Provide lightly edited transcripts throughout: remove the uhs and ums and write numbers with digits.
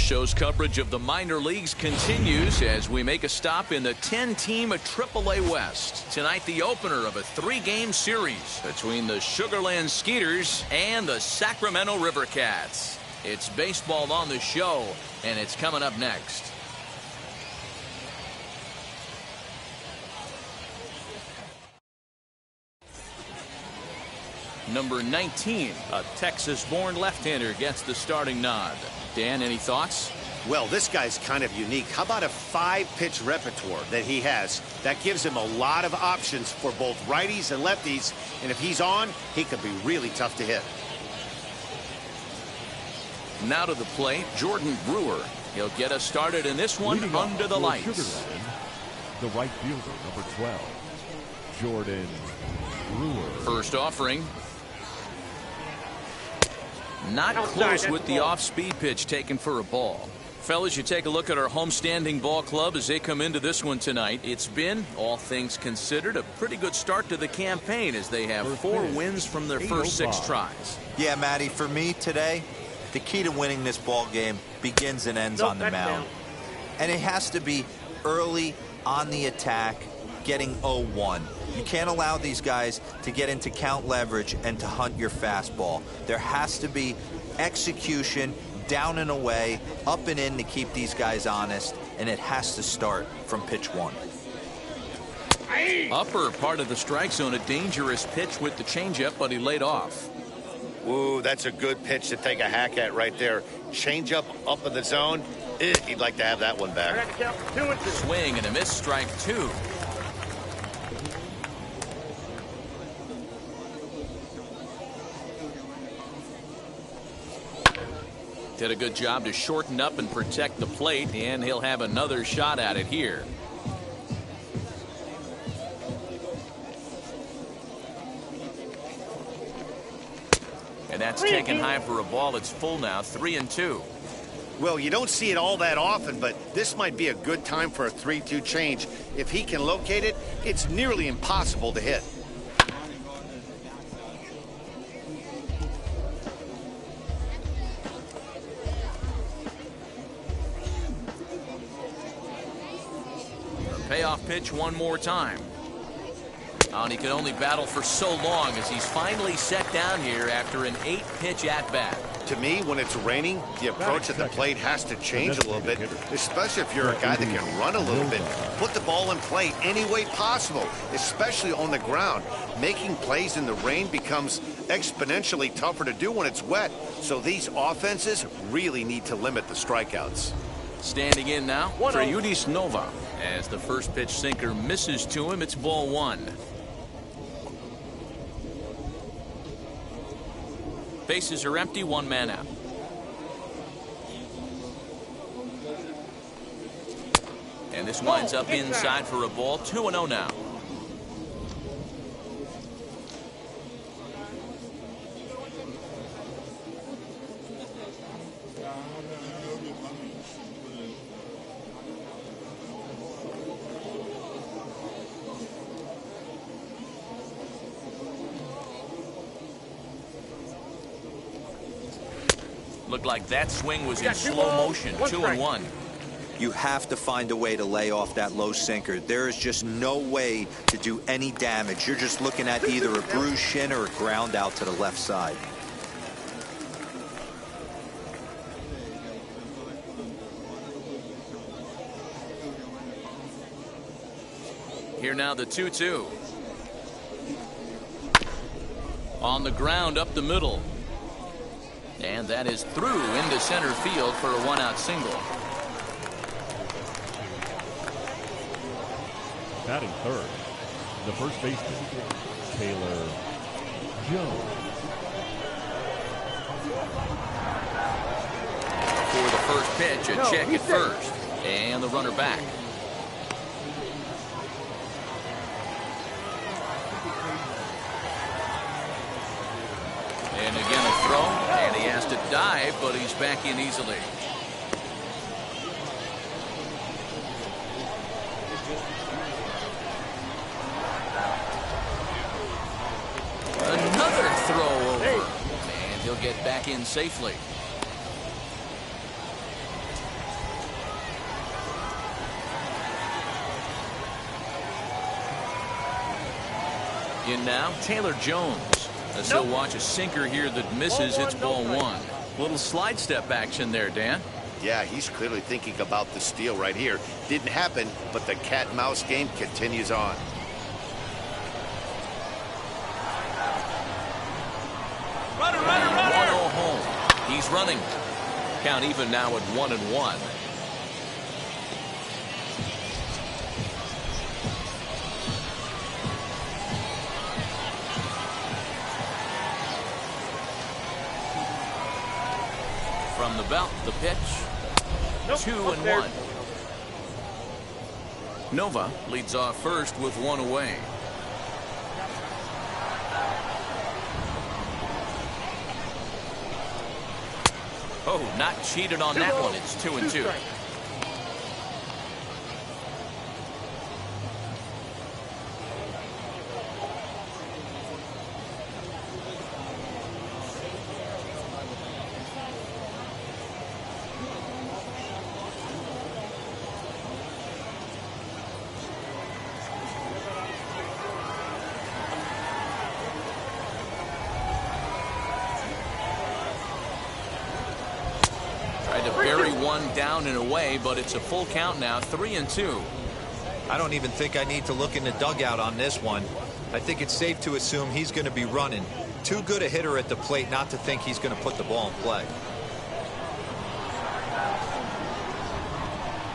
show's coverage of the minor leagues continues as we make a stop in the 10-team AAA West. Tonight, the opener of a 3-game series between the Sugarland Skeeters and the Sacramento River Cats. It's baseball on the show, and it's coming up next. Number 19, a Texas-born left-hander, gets the starting nod. Dan, any thoughts? Well, this guy's kind of unique. How about a 5-pitch repertoire that he has? That gives him a lot of options for both righties and lefties. And if he's on, he could be really tough to hit. Now to the plate, Jordan Brewer. He'll get us started in this one under the lights. Sugarland, the right fielder, number 12, Jordan Brewer. First offering. Not close with the off-speed pitch taken for a ball. Fellas, you take a look at our homestanding ball club as they come into this one tonight. It's been, all things considered, a pretty good start to the campaign as they have 4 wins from their first 6 tries. Yeah, Matty, for me today, the key to winning this ball game begins and ends on the mound. And it has to be early on the attack, getting 0-1. You can't allow these guys to get into count leverage and to hunt your fastball. There has to be execution, down and away, up and in to keep these guys honest, and it has to start from pitch 1. Upper part of the strike zone, a dangerous pitch with the changeup, but he laid off. Ooh, that's a good pitch to take a hack at right there. Changeup up in the zone. He'd like to have that one back. Swing and a miss, strike 2. Did a good job to shorten up and protect the plate, and he'll have another shot at it here. And that's taken high for a ball. It's full now, 3-2. Well, you don't see it all that often, but this might be a good time for a 3-2 change. If he can locate it, it's nearly impossible to hit. Payoff pitch one more time. Oh, and he could only battle for so long as he's finally set down here after an 8-pitch at-bat. To me, when it's raining, the approach at the plate has to change a little bit, especially if you're a guy that can run a little bit. Put the ball in play any way possible, especially on the ground. Making plays in the rain becomes exponentially tougher to do when it's wet, so these offenses really need to limit the strikeouts. Standing in now for Yudis Nova. As the first pitch sinker misses to him, it's ball 1. Bases are empty, 1 man out. And this winds up inside for a ball, 2-0 now. Looked like that swing was in slow motion. 2-1. You have to find a way to lay off that low sinker. There is just no way to do any damage. You're just looking at either a bruised shin or a ground out to the left side. Here now the 2-2. On the ground up the middle. And that is through into center field for a 1-out single. Batting third, the first baseman, Taylor Jones. For the first pitch, a check at first. And the runner back. And again a throw, and he has to dive, but he's back in easily. Another throw over, and he'll get back in safely. In now, Taylor Jones. As he'll watch a sinker here that misses. It's ball one. Little slide step action there, Dan. Yeah, he's clearly thinking about the steal right here. Didn't happen, but the cat and mouse game continues on. Runner, runner, runner. 1-0 home. He's running. Count even now at 1-1. From the belt, the pitch. 2-1. Nova leads off first with one away. Oh, not cheated on that one. It's 2-2. Down and away, but it's a full count now. 3-2. I don't even think I need to look in the dugout on this one. I think it's safe to assume he's going to be running. Too good a hitter at the plate not to think he's going to put the ball in play.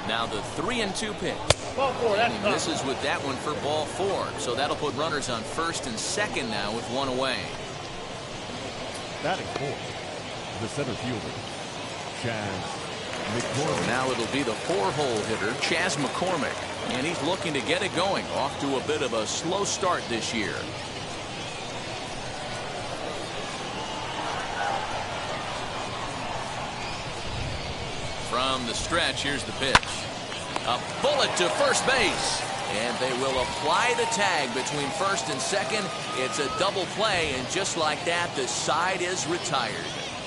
Now the 3-2 pitch. Ball four, that's and he misses with that one for ball four. So that'll put runners on first and second now with one away. Batting fourth, the center fielder, Chaz. So now it'll be the four-hole hitter, Chaz McCormick. And he's looking to get it going. Off to a bit of a slow start this year. From the stretch, here's the pitch. A bullet to first base. And they will apply the tag between first and second. It's a double play, and just like that, the side is retired.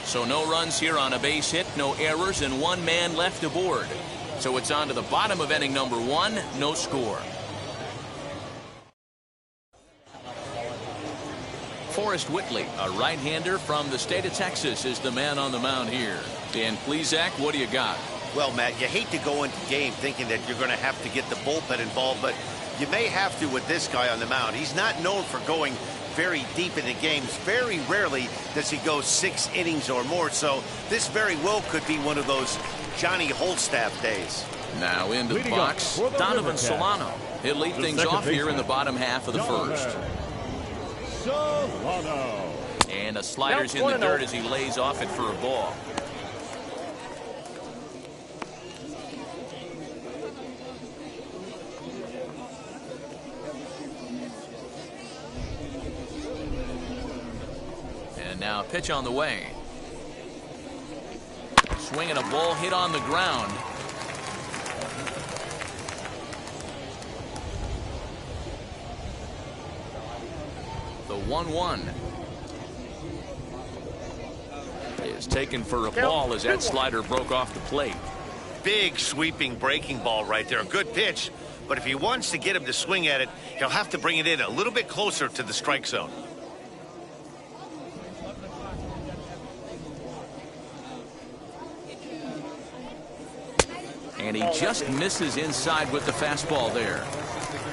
So no runs here on a base hit, no errors, and one man left aboard. So it's on to the bottom of inning number one, no score. Forrest Whitley, a right-hander from the state of Texas, is the man on the mound here. Dan Plesac, what do you got? Well, Matt, you hate to go into the game thinking that you're going to have to get the bullpen involved, but you may have to with this guy on the mound. He's not known for going very deep into games. Very rarely does he go 6 innings or more, so this very well could be one of those Johnny Holstaff days. Now into the box, Donovan Solano. He'll lead things off here in the bottom half of the first. Solano. And a slider's in the dirt as he lays off it for a ball. Now pitch on the way. Swinging a ball hit on the ground. The 1-1 is taken for a ball as that slider broke off the plate. Big sweeping breaking ball right there. A good pitch, but if he wants to get him to swing at it, he'll have to bring it in a little bit closer to the strike zone. And he just misses inside with the fastball there.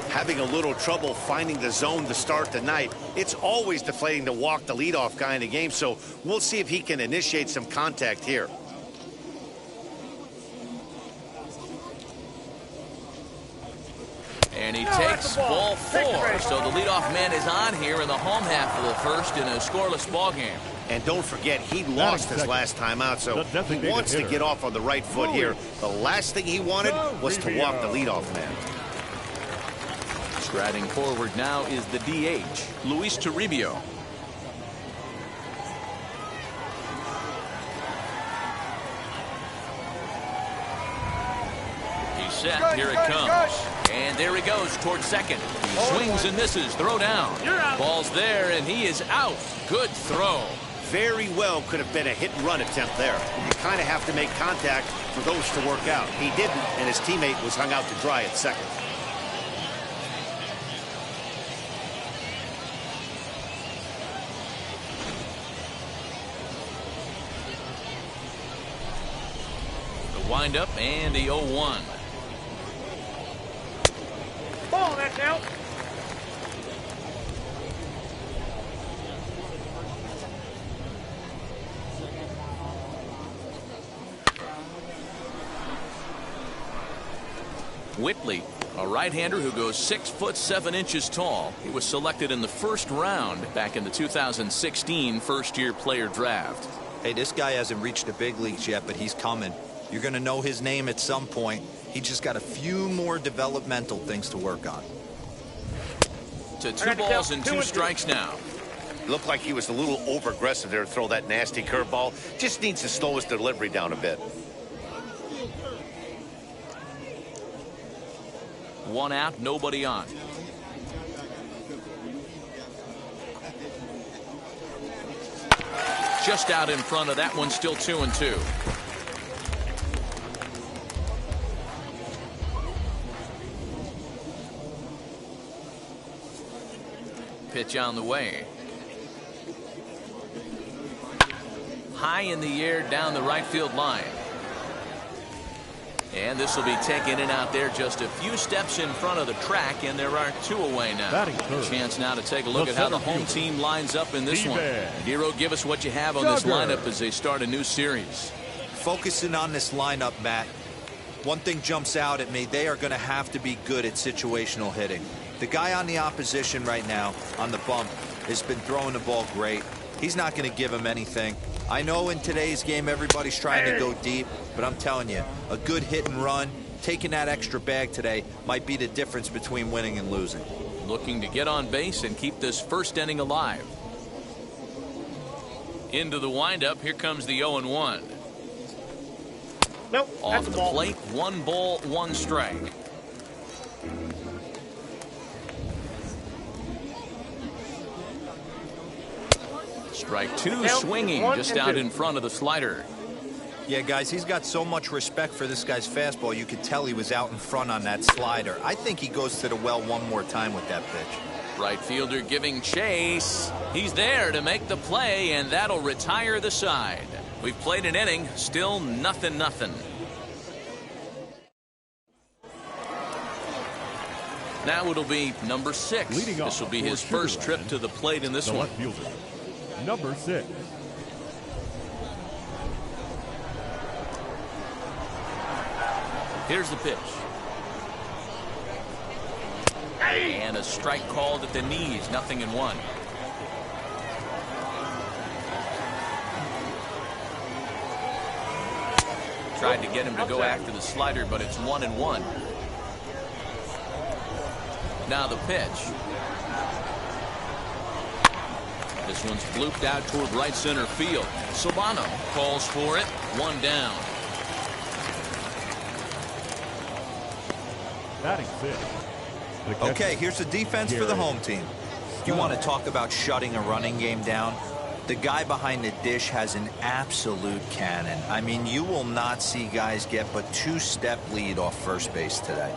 Having a little trouble finding the zone to start the night. It's always deflating to walk the leadoff guy in the game, so we'll see if he can initiate some contact here. And he takes ball four. So the leadoff man is on here in the home half of the first in a scoreless ball game. And don't forget, he lost his last time out, so he wants to get off on the right foot here. The last thing he wanted was to walk the leadoff man. Striding forward now is the DH, Luis Toribio. He's set. Here it comes. And there he goes towards second. He swings and misses. Throw down. Ball's there, and he is out. Good throw. Very well could have been a hit-and-run attempt there. You kind of have to make contact for those to work out. He didn't, and his teammate was hung out to dry at second. Wind up and the 0-1. Ball, that's out. Whitley, a right-hander who goes 6'7" tall. He was selected in the first round back in the 2016 first-year player draft. Hey, this guy hasn't reached the big leagues yet, but he's coming. You're going to know his name at some point. He just got a few more developmental things to work on. To 2 balls and 2 strikes now. Looked like he was a little over-aggressive there to throw that nasty curveball. Just needs to slow his delivery down a bit. 1 out, nobody on. Just out in front of that one, still 2-2. Pitch on the way. High in the air down the right field line. And this will be taken in out there just a few steps in front of the track, and there are 2 away now. Chance now to take a look at how the home team lines up in this one. Dero, give us what you have on this lineup as they start a new series. Focusing on this lineup, Matt, one thing jumps out at me. They are going to have to be good at situational hitting. The guy on the opposition right now on the bump has been throwing the ball great. He's not going to give him anything. I know in today's game everybody's trying to go deep, but I'm telling you, a good hit and run, taking that extra bag today might be the difference between winning and losing. Looking to get on base and keep this first inning alive. Into the windup, here comes the 0-1. Nope, off the plate, 1 ball, 1 strike. Strike 2, swinging just out in front of the slider. Yeah, guys, he's got so much respect for this guy's fastball. You could tell he was out in front on that slider. I think he goes to the well one more time with that pitch. Right fielder giving chase. He's there to make the play, and that'll retire the side. We've played an inning, still 0-0. Now it'll be number 6. This will be his first trip to the plate in this one. Number 6. Here's the pitch. And a strike called at the knees, 0-1. Tried to get him to go after the slider, but it's 1-1. Now the pitch. This one's blooped out toward right center field. Solano calls for it. 1 down. Batting 5th. Okay, here's the defense for the home team. You want to talk about shutting a running game down? The guy behind the dish has an absolute cannon. I mean, you will not see guys get but 2-step lead off first base today.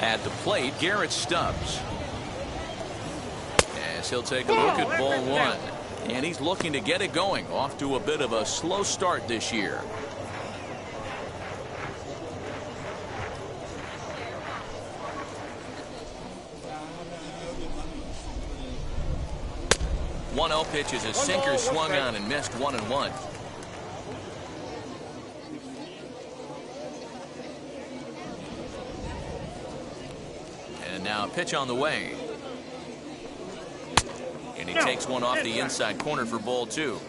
At the plate, Garrett Stubbs. As he'll take a look at ball 1. And he's looking to get it going. Off to a bit of a slow start this year. One 0 pitch is a sinker swung on and missed. 1-1. And now a pitch on the way. And he takes one off the inside corner for ball 2.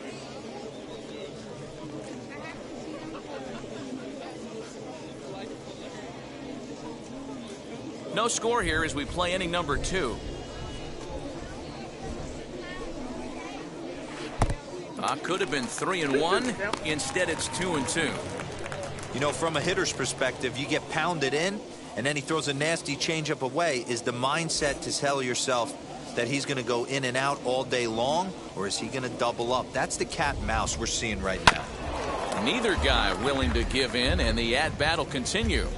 No score here as we play inning number 2. Could have been 3-1. Instead, it's 2-2. You know, from a hitter's perspective, you get pounded in, and then he throws a nasty changeup away. Is the mindset to tell yourself that he's going to go in and out all day long, or is he going to double up? That's the cat and mouse we're seeing right now. Neither guy willing to give in, and the at-bat will continue.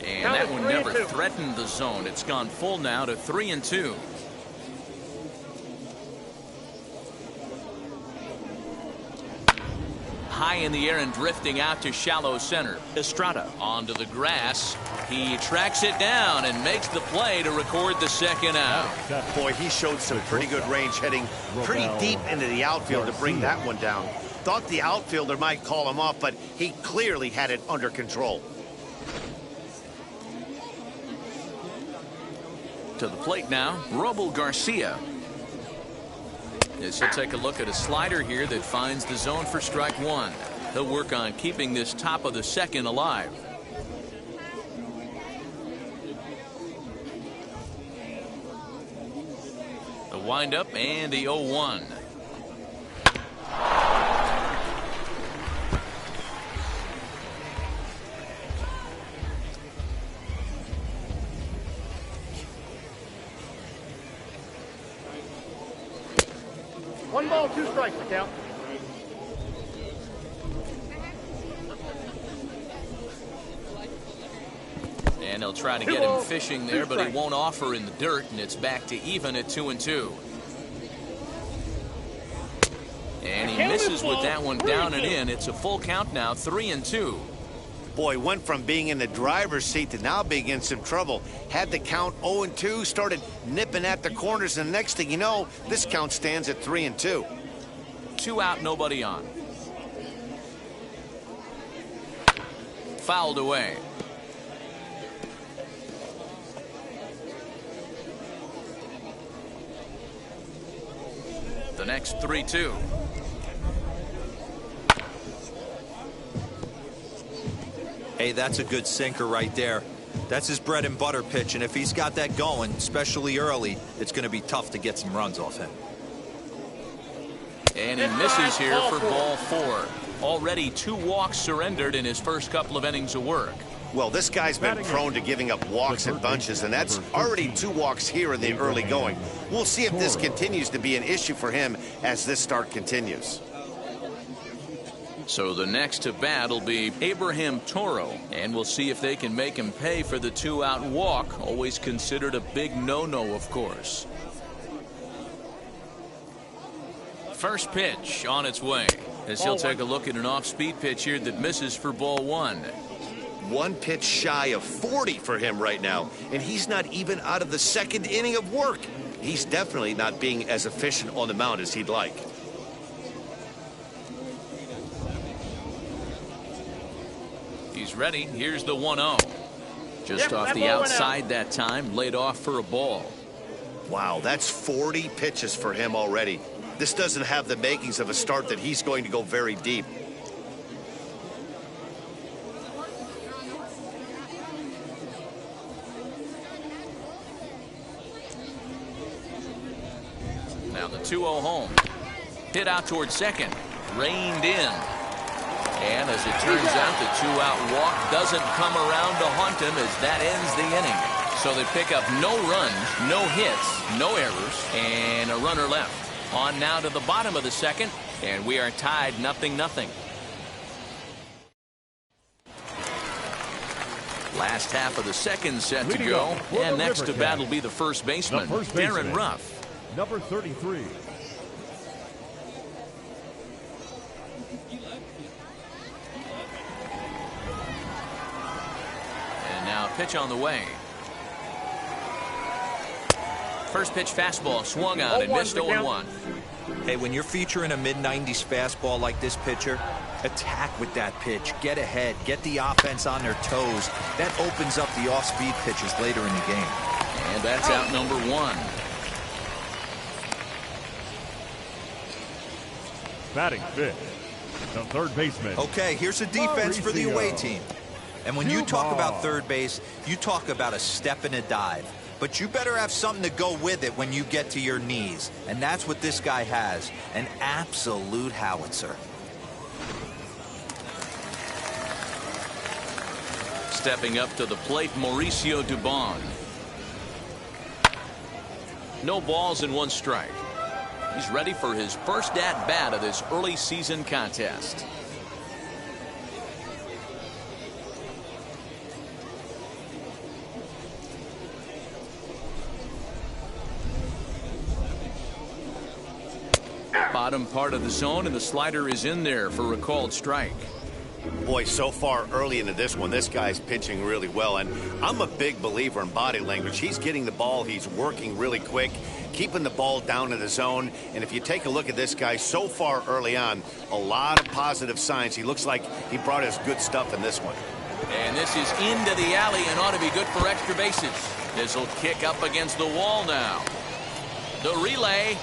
And threatened the zone. It's gone full now to 3-2. High in the air and drifting out to shallow center. Estrada onto the grass. He tracks it down and makes the play to record the second out. Boy, he showed some pretty good range, heading pretty deep into the outfield to bring that one down. Thought the outfielder might call him off, but he clearly had it under control. To the plate now, Robel Garcia. As he'll take a look at a slider here that finds the zone for strike one. He'll work on keeping this top of the second alive. The windup and the 0-1. One ball, two strikes to count. And he'll try to get him fishing there, but he won't offer in the dirt, and it's back to even at 2-2. And he misses with that one down and in. It's a full count now, 3-2. Boy, went from being in the driver's seat to now being in some trouble. Had the count 0-2, started nipping at the corners, and the next thing you know, this count stands at 3-2. 2 out, nobody on. Fouled away. The next 3-2. Hey, that's a good sinker right there. That's his bread and butter pitch, and if he's got that going, especially early, it's going to be tough to get some runs off him. And he misses here for ball 4. Already 2 walks surrendered in his first couple of innings of work. Well, this guy's been prone to giving up walks in bunches, and that's already 2 walks here in the early going. We'll see if this continues to be an issue for him as this start continues. So the next to bat will be Abraham Toro, and we'll see if they can make him pay for the 2-out walk. Always considered a big no-no, of course. First pitch on its way, as he'll take a look at an off-speed pitch here that misses for ball 1. 1 pitch shy of 40 for him right now, and he's not even out of the second inning of work. He's definitely not being as efficient on the mound as he'd like. He's ready. Here's the 1-0. Just off the outside that time, laid off for a ball. Wow, that's 40 pitches for him already. This doesn't have the makings of a start that he's going to go very deep. Now the 2-0 home. Hit out towards second. Reined in. And as it turns out, the 2-out walk doesn't come around to haunt him as that ends the inning. So they pick up no runs, no hits, no errors, and a runner left. On now to the bottom of the second, and we are tied 0-0. Last half of the second set to go, and next to bat will be the first baseman, Darren Ruff. Number 33. And now pitch on the way. First pitch fastball swung on and missed 0-1. Hey, when you're featuring a mid-90s fastball like this pitcher, attack with that pitch. Get ahead. Get the offense on their toes. That opens up the off-speed pitches later in the game. And that's out number 1. Batting fifth, the third baseman. Okay, here's a defense for the away team. And when you talk about third base, you talk about a step and a dive. But you better have something to go with it when you get to your knees. And that's what this guy has. An absolute howitzer. Stepping up to the plate, Mauricio Dubon. No balls and 1 strike. He's ready for his first at-bat of this early season contest. Bottom part of the zone, and the slider is in there for a called strike. Boy, so far early into this one, this guy's pitching really well, and I'm a big believer in body language. He's getting the ball, he's working really quick, keeping the ball down in the zone, and if you take a look at this guy so far early on, a lot of positive signs. He looks like he brought us good stuff in this one. And this is into the alley and ought to be good for extra bases. This will kick up against the wall now. The relay.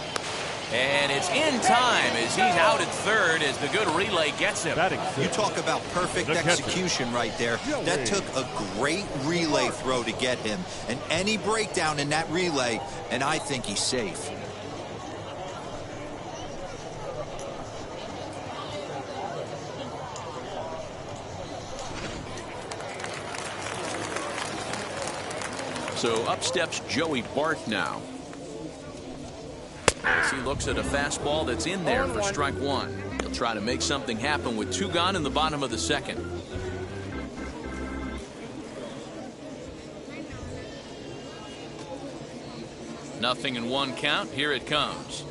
And it's in time as he's out at third as the good relay gets him. You talk about perfect execution right there. That took a great relay throw to get him. And any breakdown in that relay, and I think he's safe. So up steps Joey Bart now. As he looks at a fastball that's in there for strike one. He'll try to make something happen with 2 gone in the bottom of the second. Nothing in 1 count. Here it comes.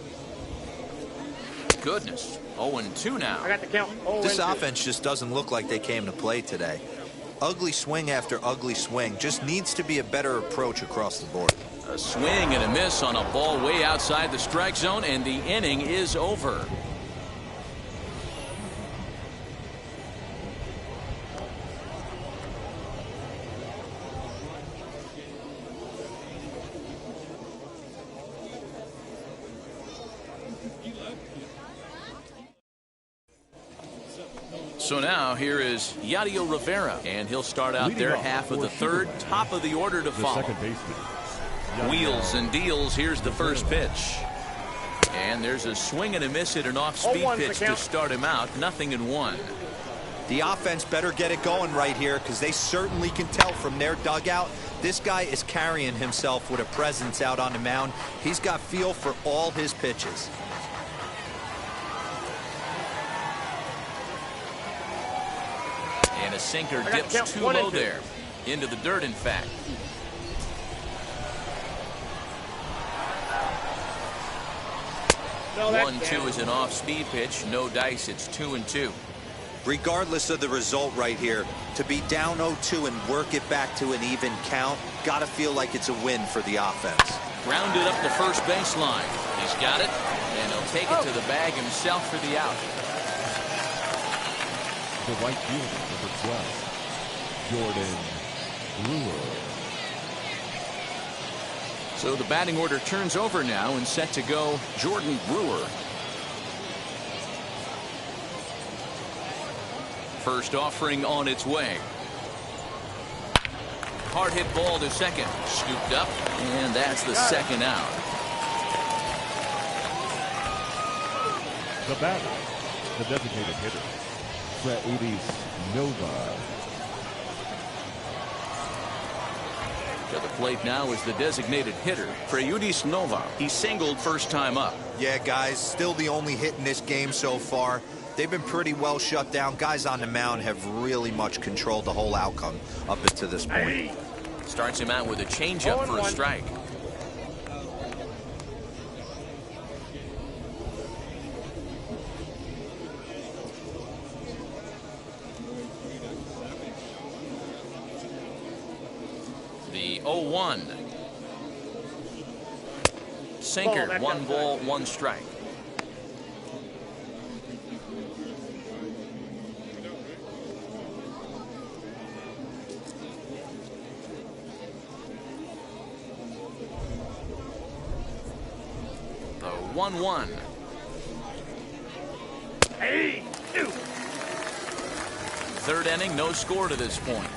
Goodness. 0-2 now. I got the count. This offense just doesn't look like they came to play today. Ugly swing after ugly swing. Just needs to be a better approach across the board. A swing and a miss on a ball way outside the strike zone, and the inning is over. So now here is Yadier Rivera, and he'll start out their half of the third, top of the order to follow. Wheels and deals. Here's the first pitch. And there's a swing and a miss at an off-speed pitch to start him out. Nothing in 1. The offense better get it going right here because they certainly can tell from their dugout. This guy is carrying himself with a presence out on the mound. He's got feel for all his pitches. And a sinker dips too low there. Into the dirt, in fact. 1-2 is an off-speed pitch. No dice. It's 2-2. Regardless of the result right here, to be down 0-2 and work it back to an even count, gotta feel like it's a win for the offense. Grounded up the first baseline. He's got it, and he'll take it to the bag himself for the out. The right fielder, number 12, Jordan Brewer. So the batting order turns over now, and set to go Jordan Brewer. First offering on its way. Hard hit ball to second. Scooped up, and that's the second out. The batter, the designated hitter, Skeeters Nova. To the plate now is the designated hitter, Skeeters Nova. He singled first time up. Yeah, guys, still the only hit in this game so far. They've been pretty well shut down. Guys on the mound have really much controlled the whole outcome up until this point. Starts him out with a changeup for a strike. The 0-1. Sinker, 1 ball, 1 strike. The 1-1. Third inning, no score to this point.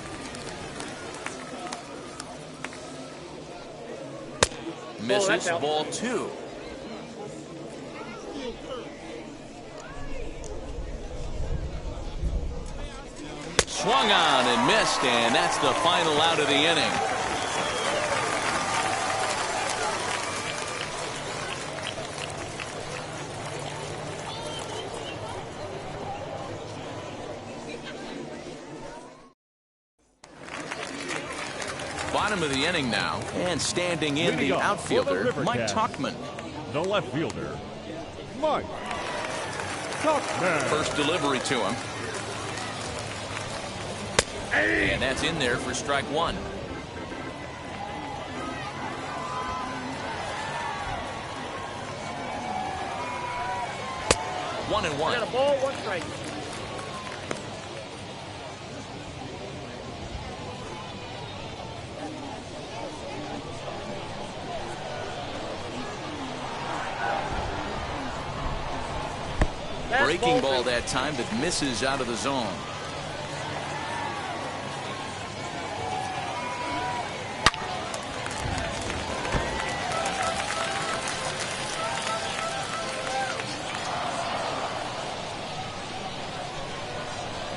Misses, ball 2. Swung on and missed, and that's the final out of the inning. Bottom of the inning now, and standing in the outfielder, Mike Tuchman. The left fielder, Mike First delivery to him. And that's in there for strike one. One and one. Got a ball, one strike. Breaking ball that time that misses out of the zone.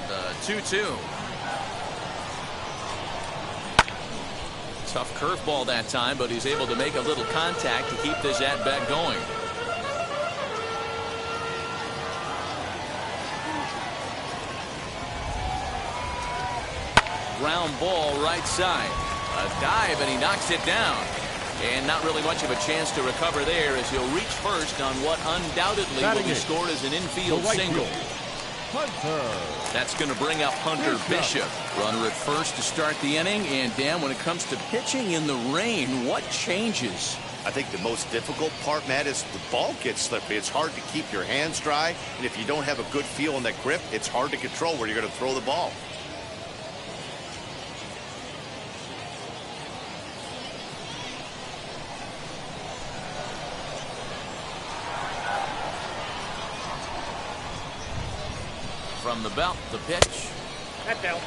The 2-2. Tough curveball that time, but he's able to make a little contact to keep this at-bat going. Ground ball right side. A dive, and he knocks it down. And not really much of a chance to recover there as he'll reach first on what undoubtedly will be scored as an infield single. That's going to bring up Hunter Bishop. Runner at first to start the inning. And Dan, when it comes to pitching in the rain, what changes? I think the most difficult part, Matt, is the ball gets slippery. It's hard to keep your hands dry. And if you don't have a good feel in that grip, it's hard to control where you're going to throw the ball. From the belt, the pitch. That's out.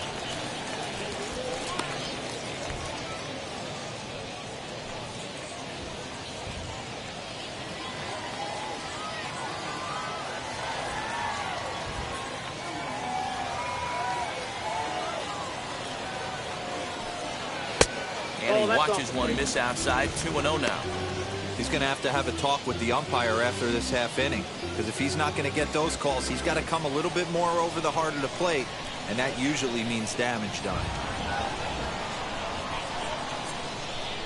And he watches one miss outside. 2-0 now. He's going to have a talk with the umpire after this half inning, because if he's not going to get those calls, he's got to come a little bit more over the heart of the plate, and that usually means damage done.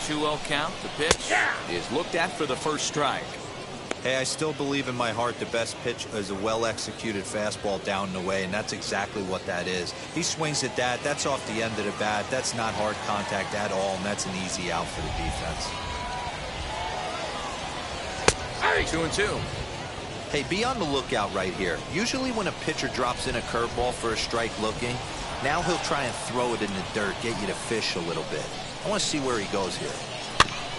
2-0 count. The pitch is looked at for the first strike. Hey, I still believe in my heart the best pitch is a well-executed fastball down and away, and that's exactly what that is. He swings at that. That's off the end of the bat. That's not hard contact at all, and that's an easy out for the defense. 2-2. Hey, be on the lookout right here. Usually when a pitcher drops in a curveball for a strike looking, now he'll try and throw it in the dirt, get you to fish a little bit. I want to see where he goes here.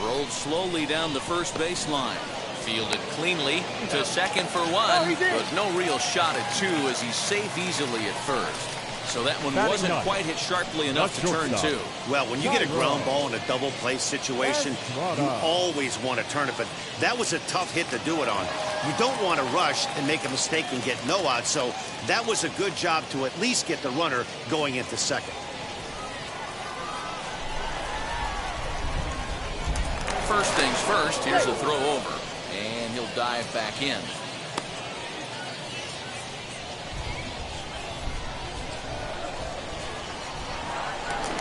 Rolled slowly down the first baseline. Fielded cleanly to second for one, but no real shot at two as he's safe easily at first. So that one wasn't quite hit sharply enough to turn two. Well, when you get a ground ball in a double play situation, you always want to turn it, but that was a tough hit to do it on. You don't want to rush and make a mistake and get no out, so that was a good job to at least get the runner going into second. First things first, here's a throw over, and he'll dive back in.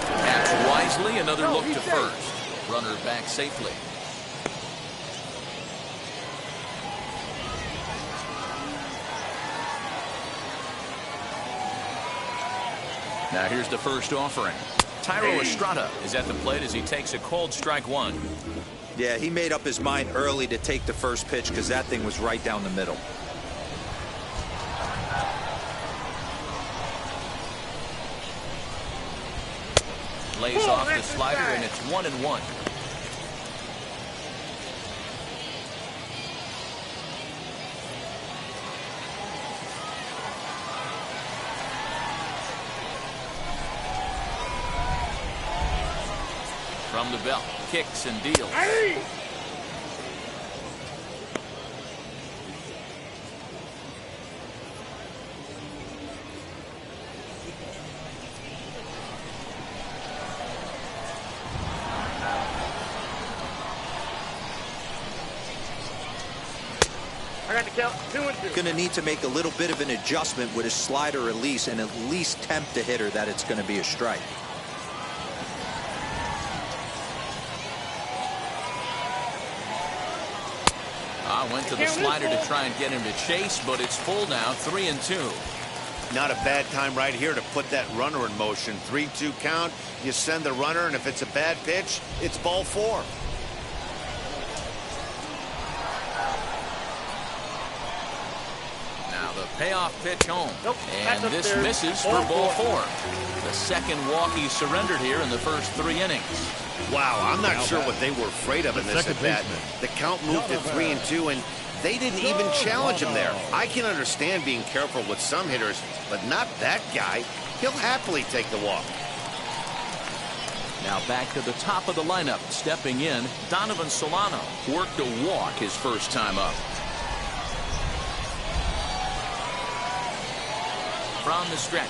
Catch wisely, another look to first. Runner back safely. Now here's the first offering. Tyro Estrada is at the plate as he takes a cold strike one. Yeah, he made up his mind early to take the first pitch because that thing was right down the middle. Lays off the slider, and it's 1-1. From the belt, kicks and deals. I got to count 2-2. Going to need to make a little bit of an adjustment with his slider release and at least tempt the hitter that it's going to be a strike. Now went to the slider to try and get him to chase, but it's full now, 3-2. Not a bad time right here to put that runner in motion. 3-2 count. You send the runner, and if it's a bad pitch, it's ball 4. The payoff pitch home. Nope, and this there. misses for ball 4. The second walk he surrendered here in the first 3 innings. Wow, I'm not sure what they were afraid of in this at bat. The count moved to 3-2, and they didn't even challenge him there. I can understand being careful with some hitters, but not that guy. He'll happily take the walk. Now back to the top of the lineup. Stepping in, Donovan Solano worked a walk his first time up. From the stretch,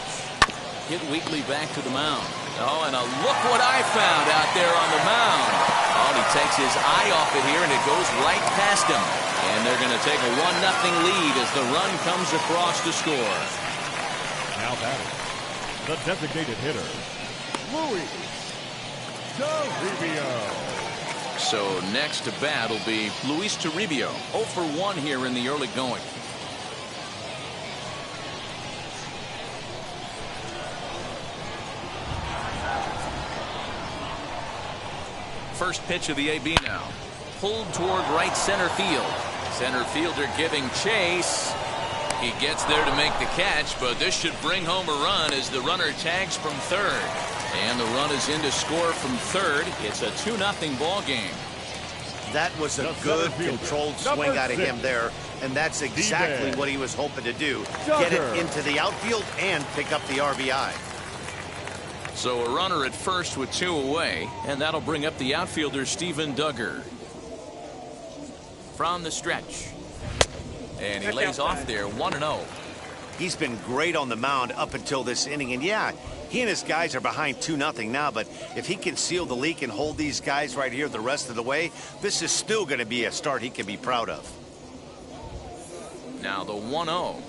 hit weakly back to the mound. Oh, and look what I found out there on the mound. Oh, he takes his eye off it here, and it goes right past him. And they're going to take a 1-0 lead as the run comes across to score. Now batting, the designated hitter, Luis Toribio. So next to bat will be Luis Toribio, 0 for 1 here in the early going. First pitch of the AB now. Pulled toward right center field. Center fielder giving chase. He gets there to make the catch, but this should bring home a run as the runner tags from third. And the run is in to score from third. It's a 2-0 ball game. That was a good controlled swing out of him there, and that's exactly what he was hoping to do. Get it into the outfield and pick up the RBI. So a runner at first with 2 away, and that'll bring up the outfielder Steven Duggar. From the stretch. And he lays off there, 1-0. He's been great on the mound up until this inning, and yeah, he and his guys are behind 2-0 now, but if he can seal the leak and hold these guys right here the rest of the way, this is still going to be a start he can be proud of. Now the 1-0.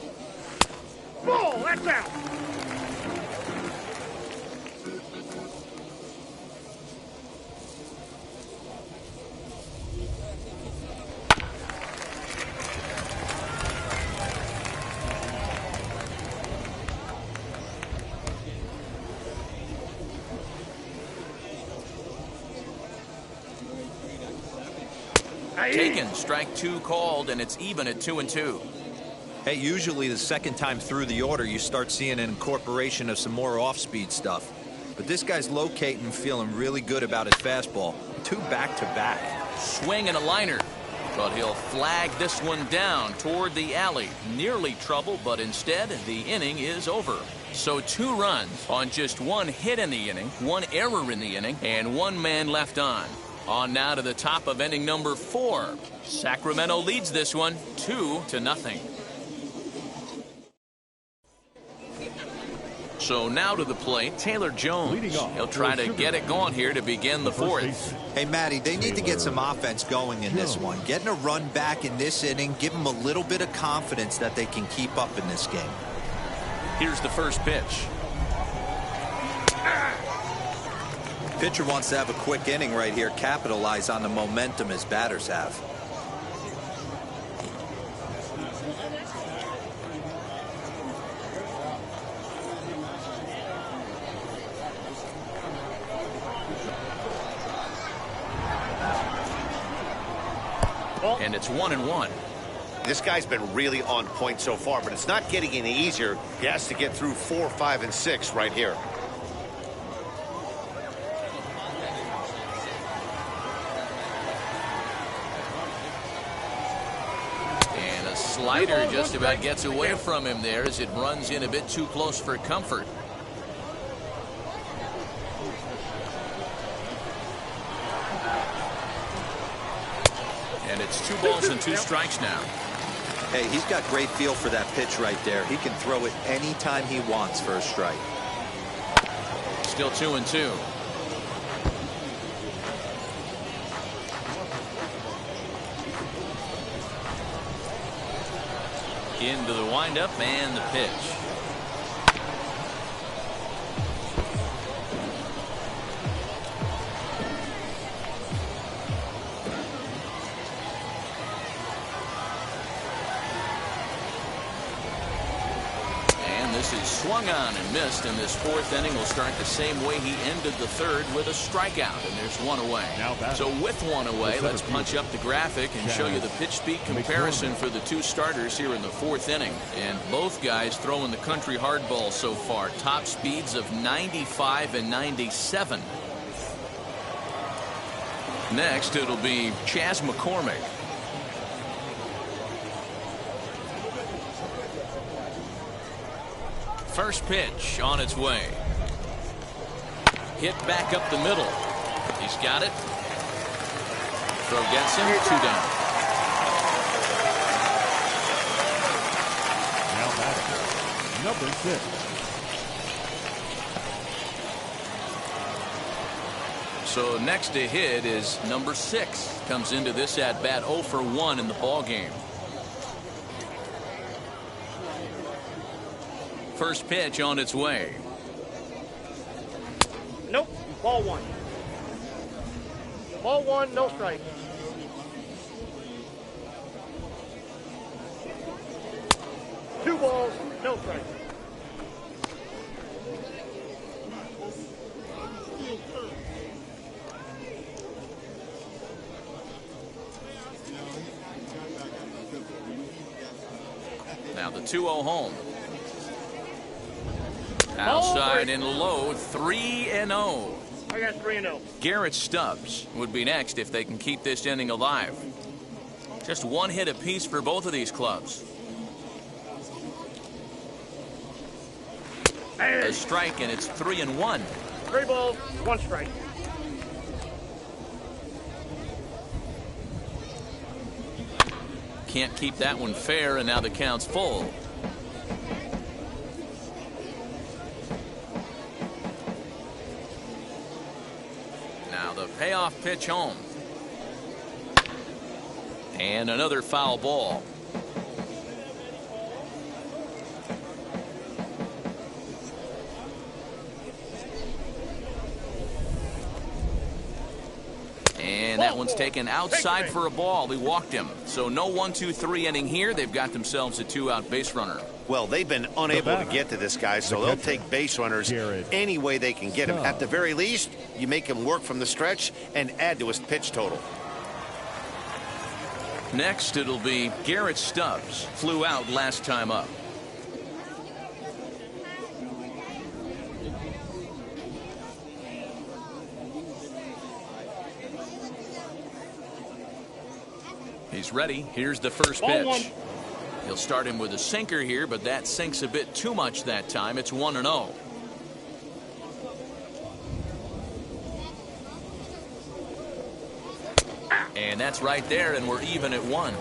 Ball, that's out. Taken, strike 2 called, and it's even at 2-2. Hey, usually the second time through the order, you start seeing an incorporation of some more off-speed stuff. But this guy's locating, feeling really good about his fastball. 2 back-to-back. Swing and a liner, but he'll flag this one down toward the alley. Nearly trouble, but instead the inning is over. So 2 runs on just 1 hit in the inning, 1 error in the inning, and 1 man left on. On now to the top of inning number 4. Sacramento leads this one 2-0. So now to the plate, Taylor Jones. He'll try to get it going here to begin the 4th. Hey, Matty, they need to get some offense going in this one. Getting a run back in this inning, give them a little bit of confidence that they can keep up in this game. Here's the first pitch. Pitcher wants to have a quick inning right here, capitalize on the momentum his batters have. And it's 1-1. This guy's been really on point so far, but it's not getting any easier. He has to get through 4, 5, and 6 right here. Slider just about gets away from him there as it runs in a bit too close for comfort. And it's 2 balls and 2 strikes now. Hey, he's got great feel for that pitch right there. He can throw it anytime he wants for a strike. Still 2-2. Into the windup and the pitch. this is swung on and missed, and this fourth inning will start the same way he ended the third, with a strikeout, and there's one away. So with one away, let's punch up the graphic and show you the pitch speed comparison for the two starters here in the fourth inning. And both guys throwing the country hardball so far. Top speeds of 95 and 97. Next, it'll be Chas McCormick. First pitch on its way. Hit back up the middle. He's got it. Throw gets him. 2 down. Now back number 6. So next to hit is number 6. Comes into this at bat 0 for 1 in the ball game. First pitch on its way. Nope. Ball 1. Ball 1, no strike. Two balls, no strike. Now the 2-0 home. Outside and low, 3-0. I got 3-0. Garrett Stubbs would be next if they can keep this inning alive. Just one hit apiece for both of these clubs. A strike, and it's 3-1. 3 balls, 1 strike. Can't keep that one fair, and now the count's full. Payoff pitch home. And another foul ball. And that one's taken outside for a ball. He walked him. So no 1-2-3 inning here. They've got themselves a 2-out base runner. Well, they've been unable to get to this guy, so they'll take base runners any way they can get him. At the very least, you make him work from the stretch and add to his pitch total. Next, it'll be Garrett Stubbs. Flew out last time up. He's ready. Here's the first pitch. He'll start him with a sinker here, but that sinks a bit too much that time. It's 1-0. And that's right there, and we're even at 1.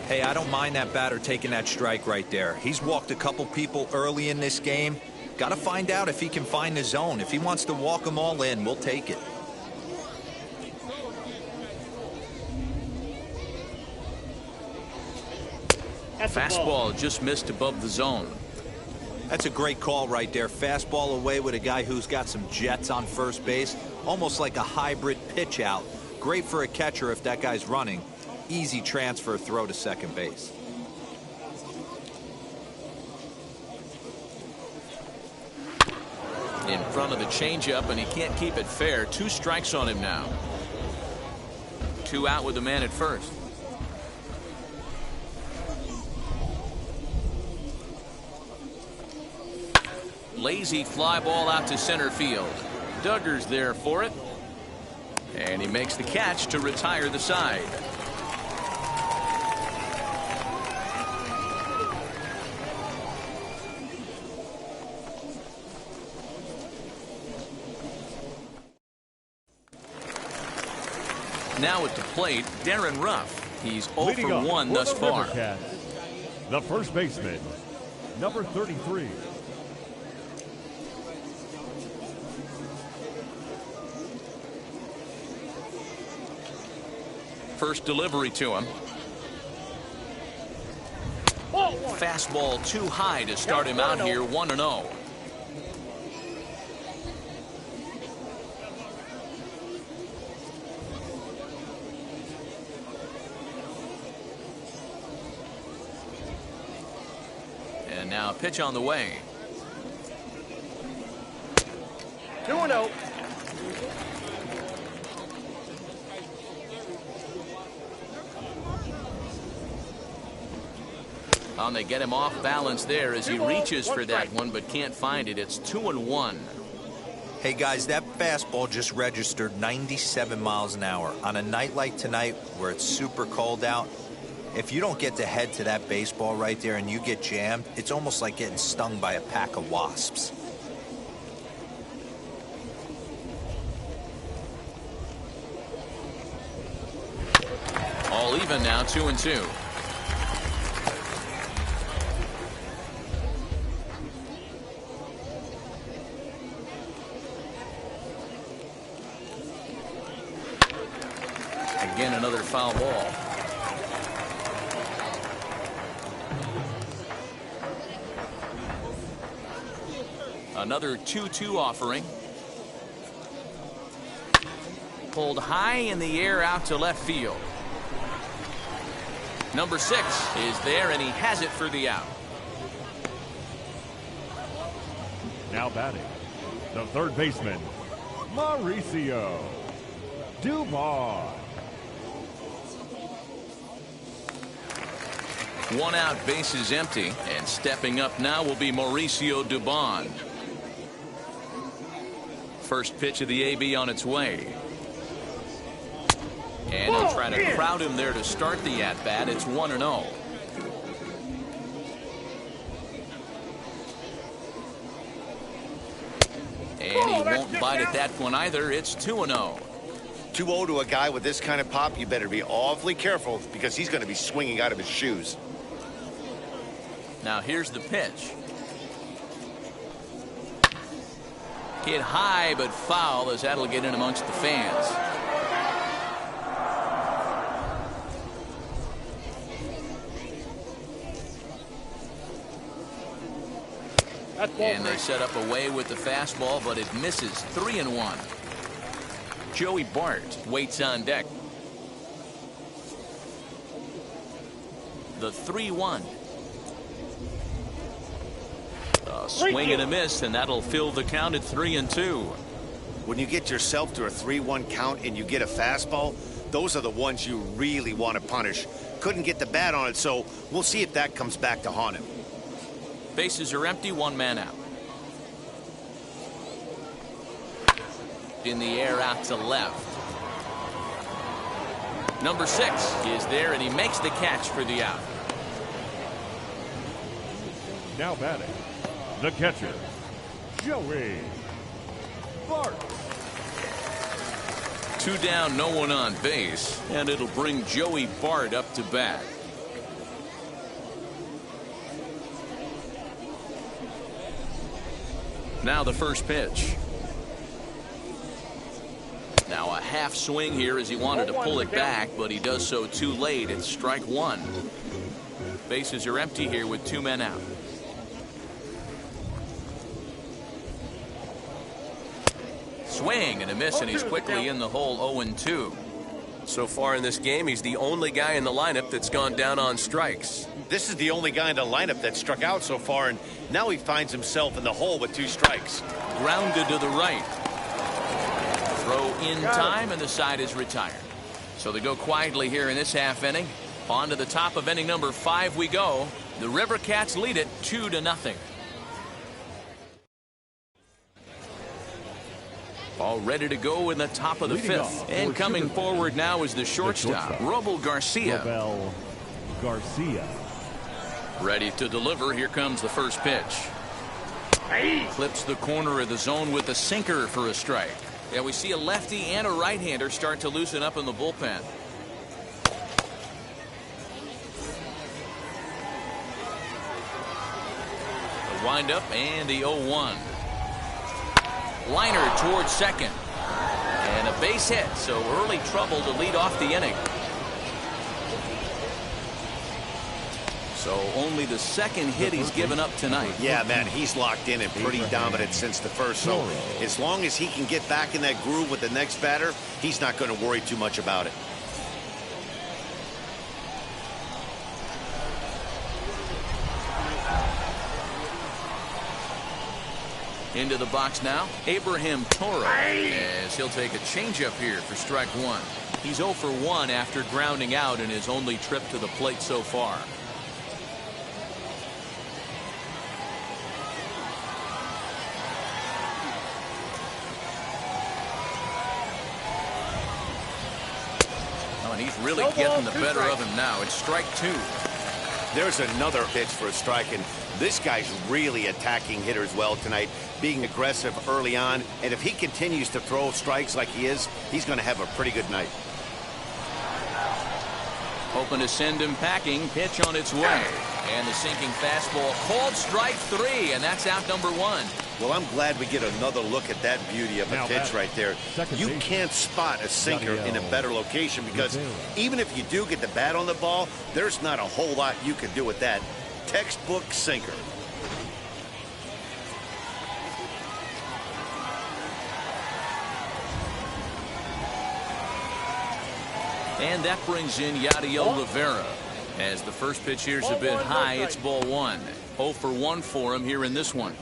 Hey, I don't mind that batter taking that strike right there. He's walked a couple people early in this game. Got to find out if he can find the zone. If he wants to walk them all in, we'll take it. Fastball just missed above the zone. That's a great call right there. Fastball away with a guy who's got some jets on first base. Almost like a hybrid pitch out. Great for a catcher if that guy's running. Easy transfer throw to second base. In front of the changeup, and he can't keep it fair. 2 strikes on him now. 2 out with the man at first. Lazy fly ball out to center field. Duggar's there for it. And he makes the catch to retire the side. Now at the plate, Darren Ruff. He's 0 for 1 thus far. The first baseman, number 33. First delivery to him. Fastball too high to start him out here. 1-0. And now a pitch on the way. 2-0. They get him off balance there as he 2 balls, reaches 1 for that strike. one but can't find it. It's 2-1. Hey guys, that fastball just registered 97 miles an hour. On a night like tonight where it's super cold out, if you don't get to head to that baseball right there and you get jammed, it's almost like getting stung by a pack of wasps. All even now, 2-2. Again, another foul ball. Another 2-2 offering. Pulled high in the air out to left field. Number 6 is there, and he has it for the out. Now batting, the third baseman, Mauricio Dubon. 1 out, bases empty, and stepping up now will be Mauricio Dubon. First pitch of the AB on its way. And he'll try to crowd him there to start the at-bat. It's 1-0. And he won't bite at that one either. It's 2-0. 2-0 to a guy with this kind of pop, you better be awfully careful because he's going to be swinging out of his shoes. Now here's the pitch. Hit high but foul as that'll get in amongst the fans. And they set up away with the fastball, but it misses. 3-1. Joey Bart waits on deck. The 3-1. A swing and a miss, and that'll fill the count at 3-2. When you get yourself to a 3-1 count and you get a fastball, those are the ones you really want to punish. Couldn't get the bat on it, so we'll see if that comes back to haunt him. Bases are empty, 1 man out. In the air out to left. Number 6 is there, and he makes the catch for the out. Now batting, the catcher, Joey Bart. 2 down, no one on base, and it'll bring Joey Bart up to bat. Now the first pitch. Now a half swing here as he wanted to pull it back, but he does so too late. It's strike 1. Bases are empty here with 2 men out. Swing and a miss, and he's quickly in the hole. 0-2. So far in this game, he's the only guy in the lineup that's gone down on strikes. This is the only guy in the lineup that struck out so far, and now he finds himself in the hole with 2 strikes. Grounded to the right. Throw in time, and the side is retired. So they go quietly here in this half inning. On to the top of inning number 5 we go. The River Cats lead it 2-0. All ready to go in the top of the Leading 5th. off And for coming Sugar forward now is the shortstop, Robel Garcia. Robel Garcia. Ready to deliver. Here comes the first pitch. Clips the corner of the zone with the sinker for a strike. Yeah, we see a lefty and a right-hander start to loosen up in the bullpen. The windup and the 0-1. Liner towards second. And a base hit, so early trouble to lead off the inning. So only the second hit he's given up tonight. Yeah, man, he's locked in and pretty dominant since the first. So as long as he can get back in that groove with the next batter, he's not going to worry too much about it. Into the box now, Abraham Toro, as he'll take a changeup here for strike one. He's 0 for 1 after grounding out in his only trip to the plate so far. Oh, and he's really getting the better of him now. It's strike two. There's another pitch for a strike, and this guy's really attacking hitters well tonight, being aggressive early on, and if he continues to throw strikes like he is, he's going to have a pretty good night. Hoping to send him packing. Pitch on its way. And the sinking fastball called strike three, and that's out number one. Well, I'm glad we get another look at that beauty of a pitch right there. You can't spot a sinker in a better location because even if you do get the bat on the ball, there's not a whole lot you can do with that. Textbook sinker. And that brings in Yadiel Rivera. As the first pitch here's a bit high, it's ball one. 0 for 1 for him here in this one.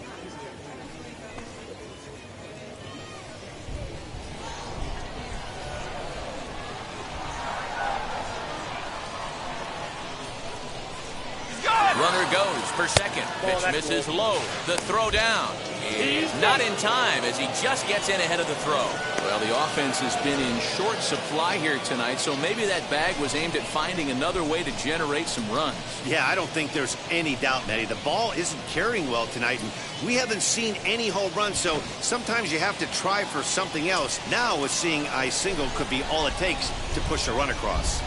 Runner goes for second. Pitch misses low. The throw down is not in time as he just gets in ahead of the throw. Well, the offense has been in short supply here tonight, so maybe that bag was aimed at finding another way to generate some runs. Yeah, I don't think there's any doubt, Matty. The ball isn't carrying well tonight, and we haven't seen any home runs, so sometimes you have to try for something else. Now, with seeing I single could be all it takes to push a run across.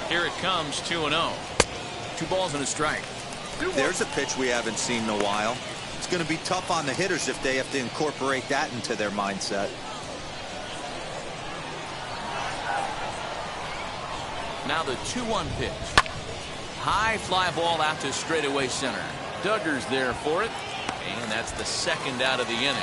Here it comes, 2-0. 2 balls and a strike. There's a pitch we haven't seen in a while. It's going to be tough on the hitters if they have to incorporate that into their mindset. Now the 2-1 pitch. High fly ball out to straightaway center. Duggar's there for it, and that's the second out of the inning.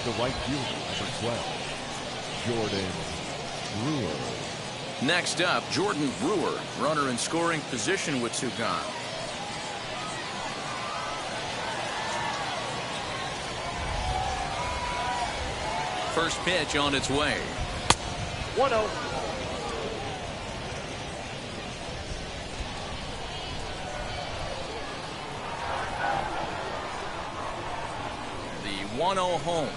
The right fielder, number 12, Jordan Brewer. Next up, Jordan Brewer, runner in scoring position with 2 gone. First pitch on its way. 1-0. The 1-0 home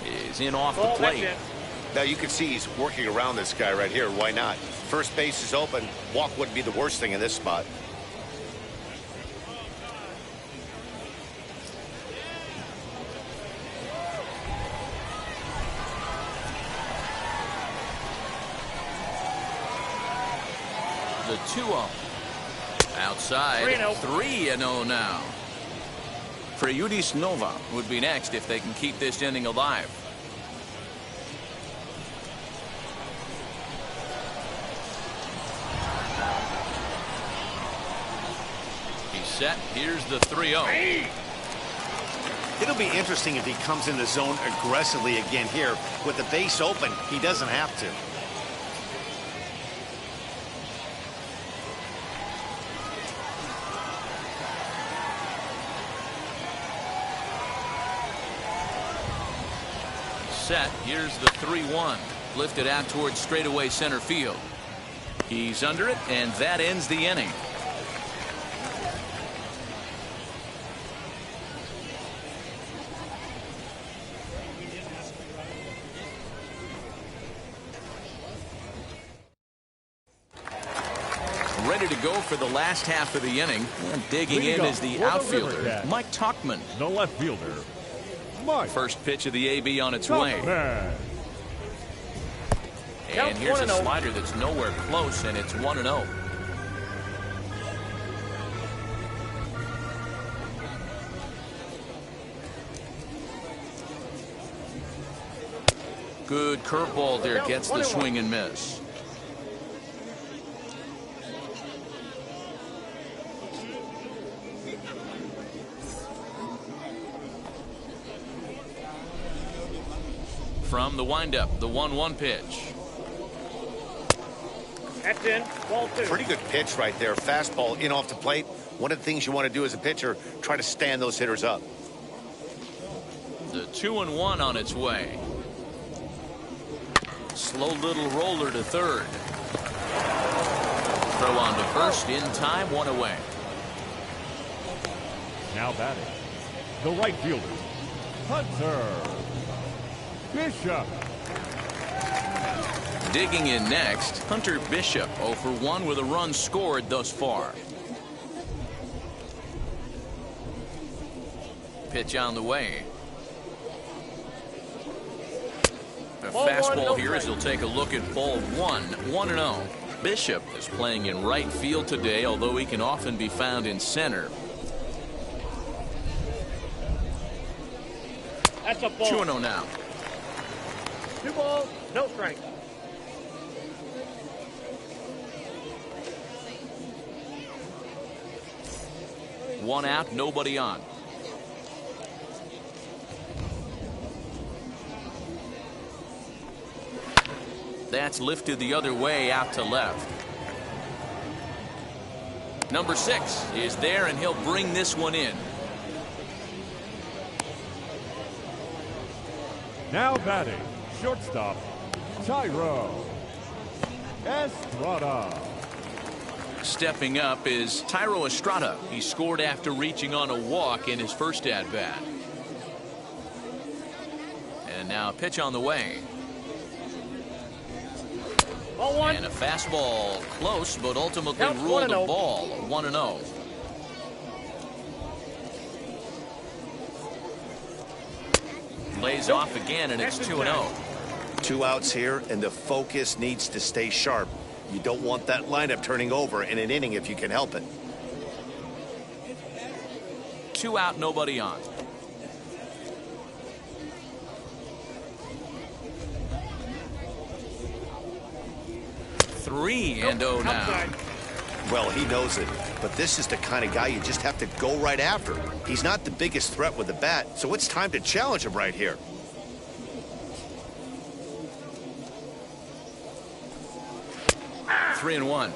is in off the plate. Now you can see he's working around this guy right here. Why not? First base is open. Walk wouldn't be the worst thing in this spot. The 2-0. Outside. 3-0 now. Freyudis Nova would be next if they can keep this inning alive. He's set. Here's the 3-0. It'll be interesting if he comes in the zone aggressively again here. With the base open, he doesn't have to. Set. Here's the 3-1. Lifted out towards straightaway center field. He's under it, and that ends the inning. Ready to go for the last half of the inning. And digging in is the outfielder, Mike Tauchman. The left fielder, Mike. First pitch of the AB on its way. And here's a slider that's nowhere close, and it's 1-0. Good curveball there, gets the swing and miss. From the windup, the 1-1 pitch. That's in. Ball 2. Pretty good pitch right there. Fastball in off the plate. One of the things you want to do as a pitcher, try to stand those hitters up. The 2-1 on its way. Slow little roller to third. Throw on to first in time, 1 away. Now batting, the right fielder, Hunter Bishop. Digging in next, Hunter Bishop, 0 for 1 with a run scored thus far. Pitch on the way. A fastball here as he'll take a look at ball 1, 1-0. Bishop is playing in right field today, although he can often be found in center. That's a ball. 2-0 now. 2 balls, no strike. One out, nobody on. That's lifted the other way out to left. Number 6 is there, and he'll bring this one in. Now batting, shortstop, Tyro Estrada. Stepping up is Tyro Estrada. He scored after reaching on a walk in his first at-bat. And now a pitch on the way. Ball 1. And a fastball close, but ultimately Counts ruled a 1-0. ball, 1-0. Lays off again, and it's 2-0. 2 outs here, and the focus needs to stay sharp. You don't want that lineup turning over in an inning if you can help it. 2 out, nobody on. Three and 0 now. Outside. Well, he knows it, but this is the kind of guy you just have to go right after. He's not the biggest threat with the bat, so it's time to challenge him right here. Three and 1.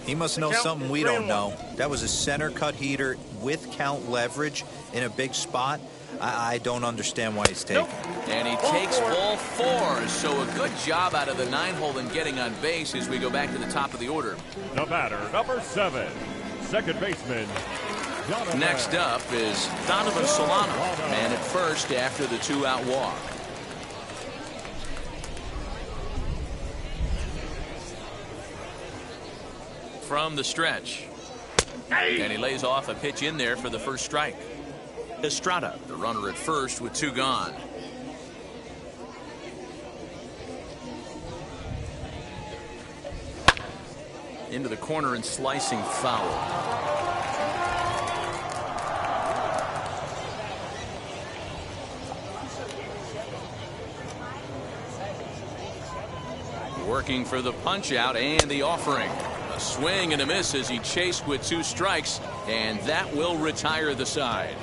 He must know something we don't know. That was a center cut heater with count leverage in a big spot. I don't understand why he's taking. And he takes ball 4. So a good job out of the 9-hole in getting on base as we go back to the top of the order. The batter, number 7, second baseman, Donovan. Next up is Donovan Solano, man at first after the 2-out walk. From the stretch. And he lays off a pitch in there for the first strike. Estrada, the runner at first with 2 gone. Into the corner and slicing foul. Working for the punch out and the offering. A swing and a miss as he chased with 2 strikes, and that will retire the side.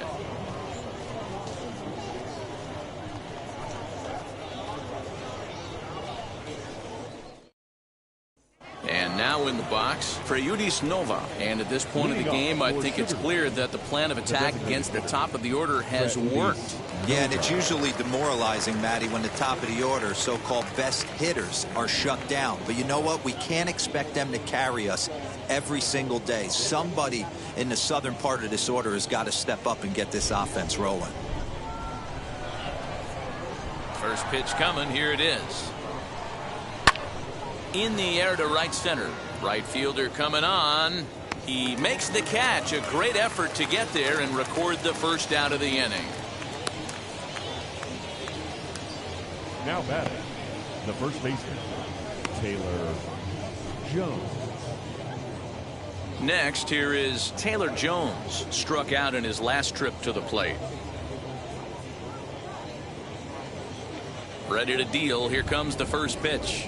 And now in the box, Freudi's Nova. And at this point of the game, I think it's clear that the plan of attack against the top of the order has worked. Yeah, and it's usually demoralizing, Matty, when the top of the order, so-called best hitters, are shut down. But you know what? We can't expect them to carry us every single day. Somebody in the southern part of this order has got to step up and get this offense rolling. First pitch coming. Here it is. In the air to right center. Right fielder coming on. He makes the catch. A great effort to get there and record the first out of the inning. Now batting, the first baseman, Taylor Jones. Next, here is Taylor Jones. Struck out in his last trip to the plate. Ready to deal. Here comes the first pitch.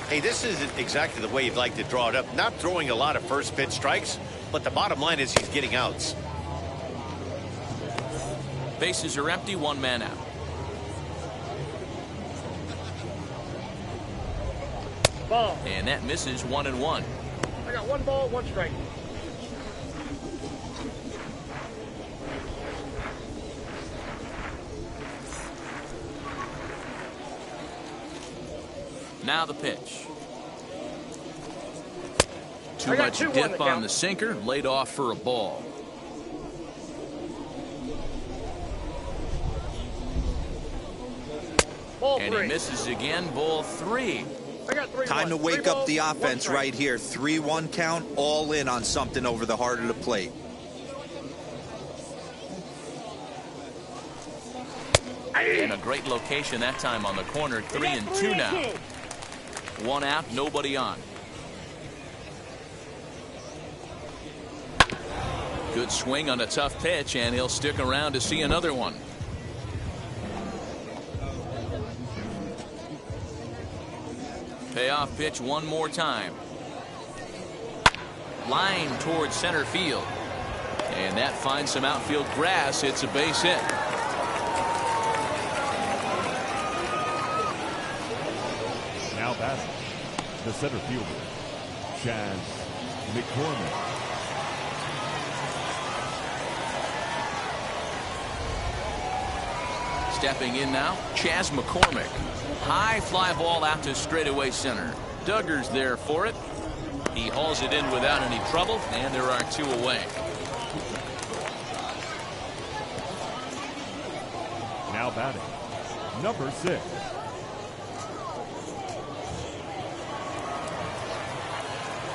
Hey, this isn't exactly the way you'd like to draw it up. Not throwing a lot of first pitch strikes, but the bottom line is he's getting outs. Bases are empty, 1 man out. Ball. And that misses 1-1. I got 1 ball, 1 strike. Now the pitch. Too I got much 2-1 dip the on count. the sinker, laid off for a ball. Ball And 3. he misses again, ball 3. I got 3. Time to wake up the offense strike. right here. 3-1 count, all in on something over the heart of the plate. And a great location that time on the corner. 3-2 now. 1 out, nobody on. Good swing on a tough pitch, and he'll stick around to see another one. Payoff pitch one more time. Line towards center field. And that finds some outfield grass. It's a base hit. Now batting, the center fielder, Chaz McCormick. Stepping in now, Chaz McCormick. High fly ball out to straightaway center. Duggar's there for it. He hauls it in without any trouble, and there are 2 away. Now batting, number 6.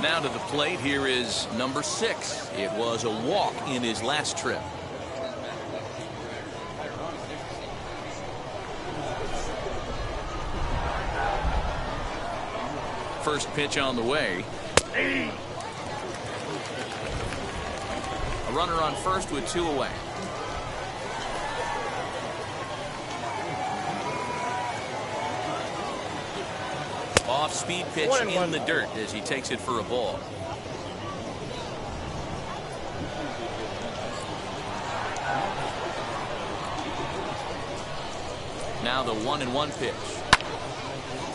Now to the plate, here is number 6. It was a walk in his last trip. First pitch on the way. A runner on first with 2 away. Off-speed pitch in the dirt as he takes it for a ball. Now the 1-1 pitch.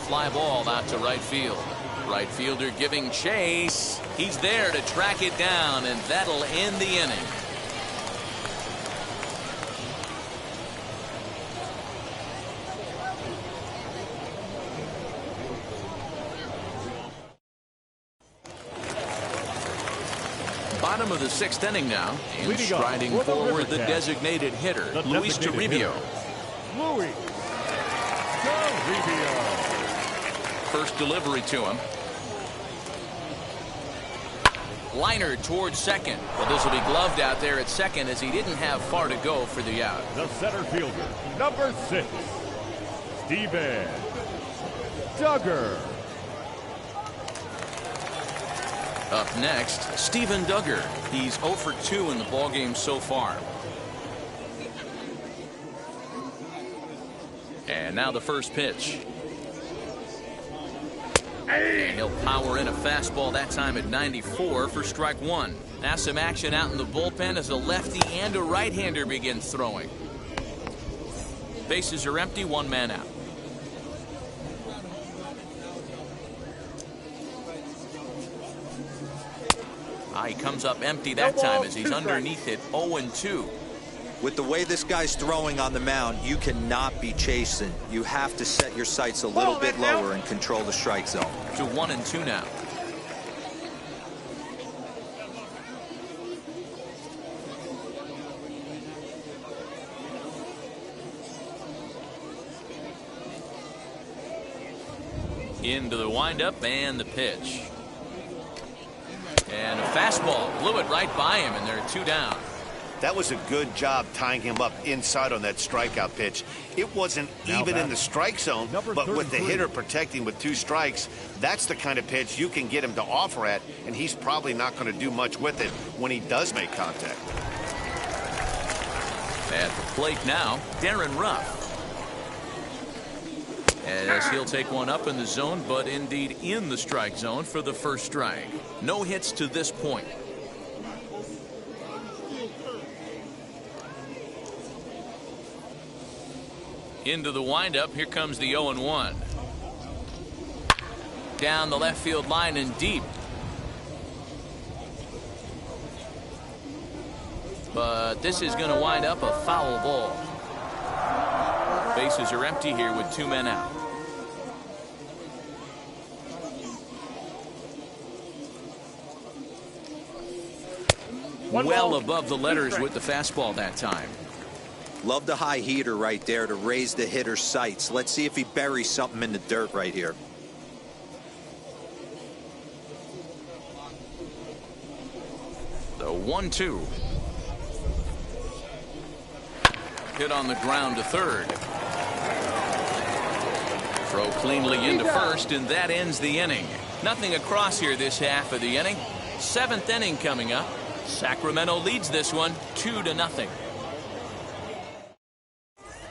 Fly ball out to right field. Right fielder giving chase. He's there to track it down, and that'll end the inning. Bottom of the 6th inning now, and Leading off striding for the forward the Rivercats, designated hitter, the Luis designated Toribio. hitter, Luis Toribio. First delivery to him. Liner towards second. Well, this will be gloved out there at second as he didn't have far to go for the out. The center fielder, number 6, Steven Duggar. Up next, Steven Duggar. He's 0 for 2 in the ballgame so far. And now the first pitch. And he'll power in a fastball that time at 94 for strike 1. Now some action out in the bullpen as a lefty and a right-hander begins throwing. Bases are empty, 1 man out. He comes up empty that time as he's underneath it, 0-2. With the way this guy's throwing on the mound, you cannot be chasing. You have to set your sights a little bit lower and control the strike zone. To 1-2 now. Into the windup and the pitch. And a fastball blew it right by him, and there are 2 down. That was a good job tying him up inside on that strikeout pitch. It wasn't even in the strike zone, but with the hitter protecting with 2 strikes, that's the kind of pitch you can get him to offer at, and he's probably not going to do much with it when he does make contact. At the plate now, Darren Ruff. As he'll take one up in the zone, but indeed in the strike zone for the first strike. No hits to this point. Into the windup. Here comes the 0-1. down the left field line and deep. But this is going to wind up a foul ball. Bases are empty here with 2 men out. Well above the letters with the fastball that time. Love the high heater right there to raise the hitter's sights. Let's see if he buries something in the dirt right here. The 1-2. Hit on the ground to third. Throw cleanly into first, and that ends the inning. Nothing across here this half of the inning. 7th inning coming up. Sacramento leads this one 2-0.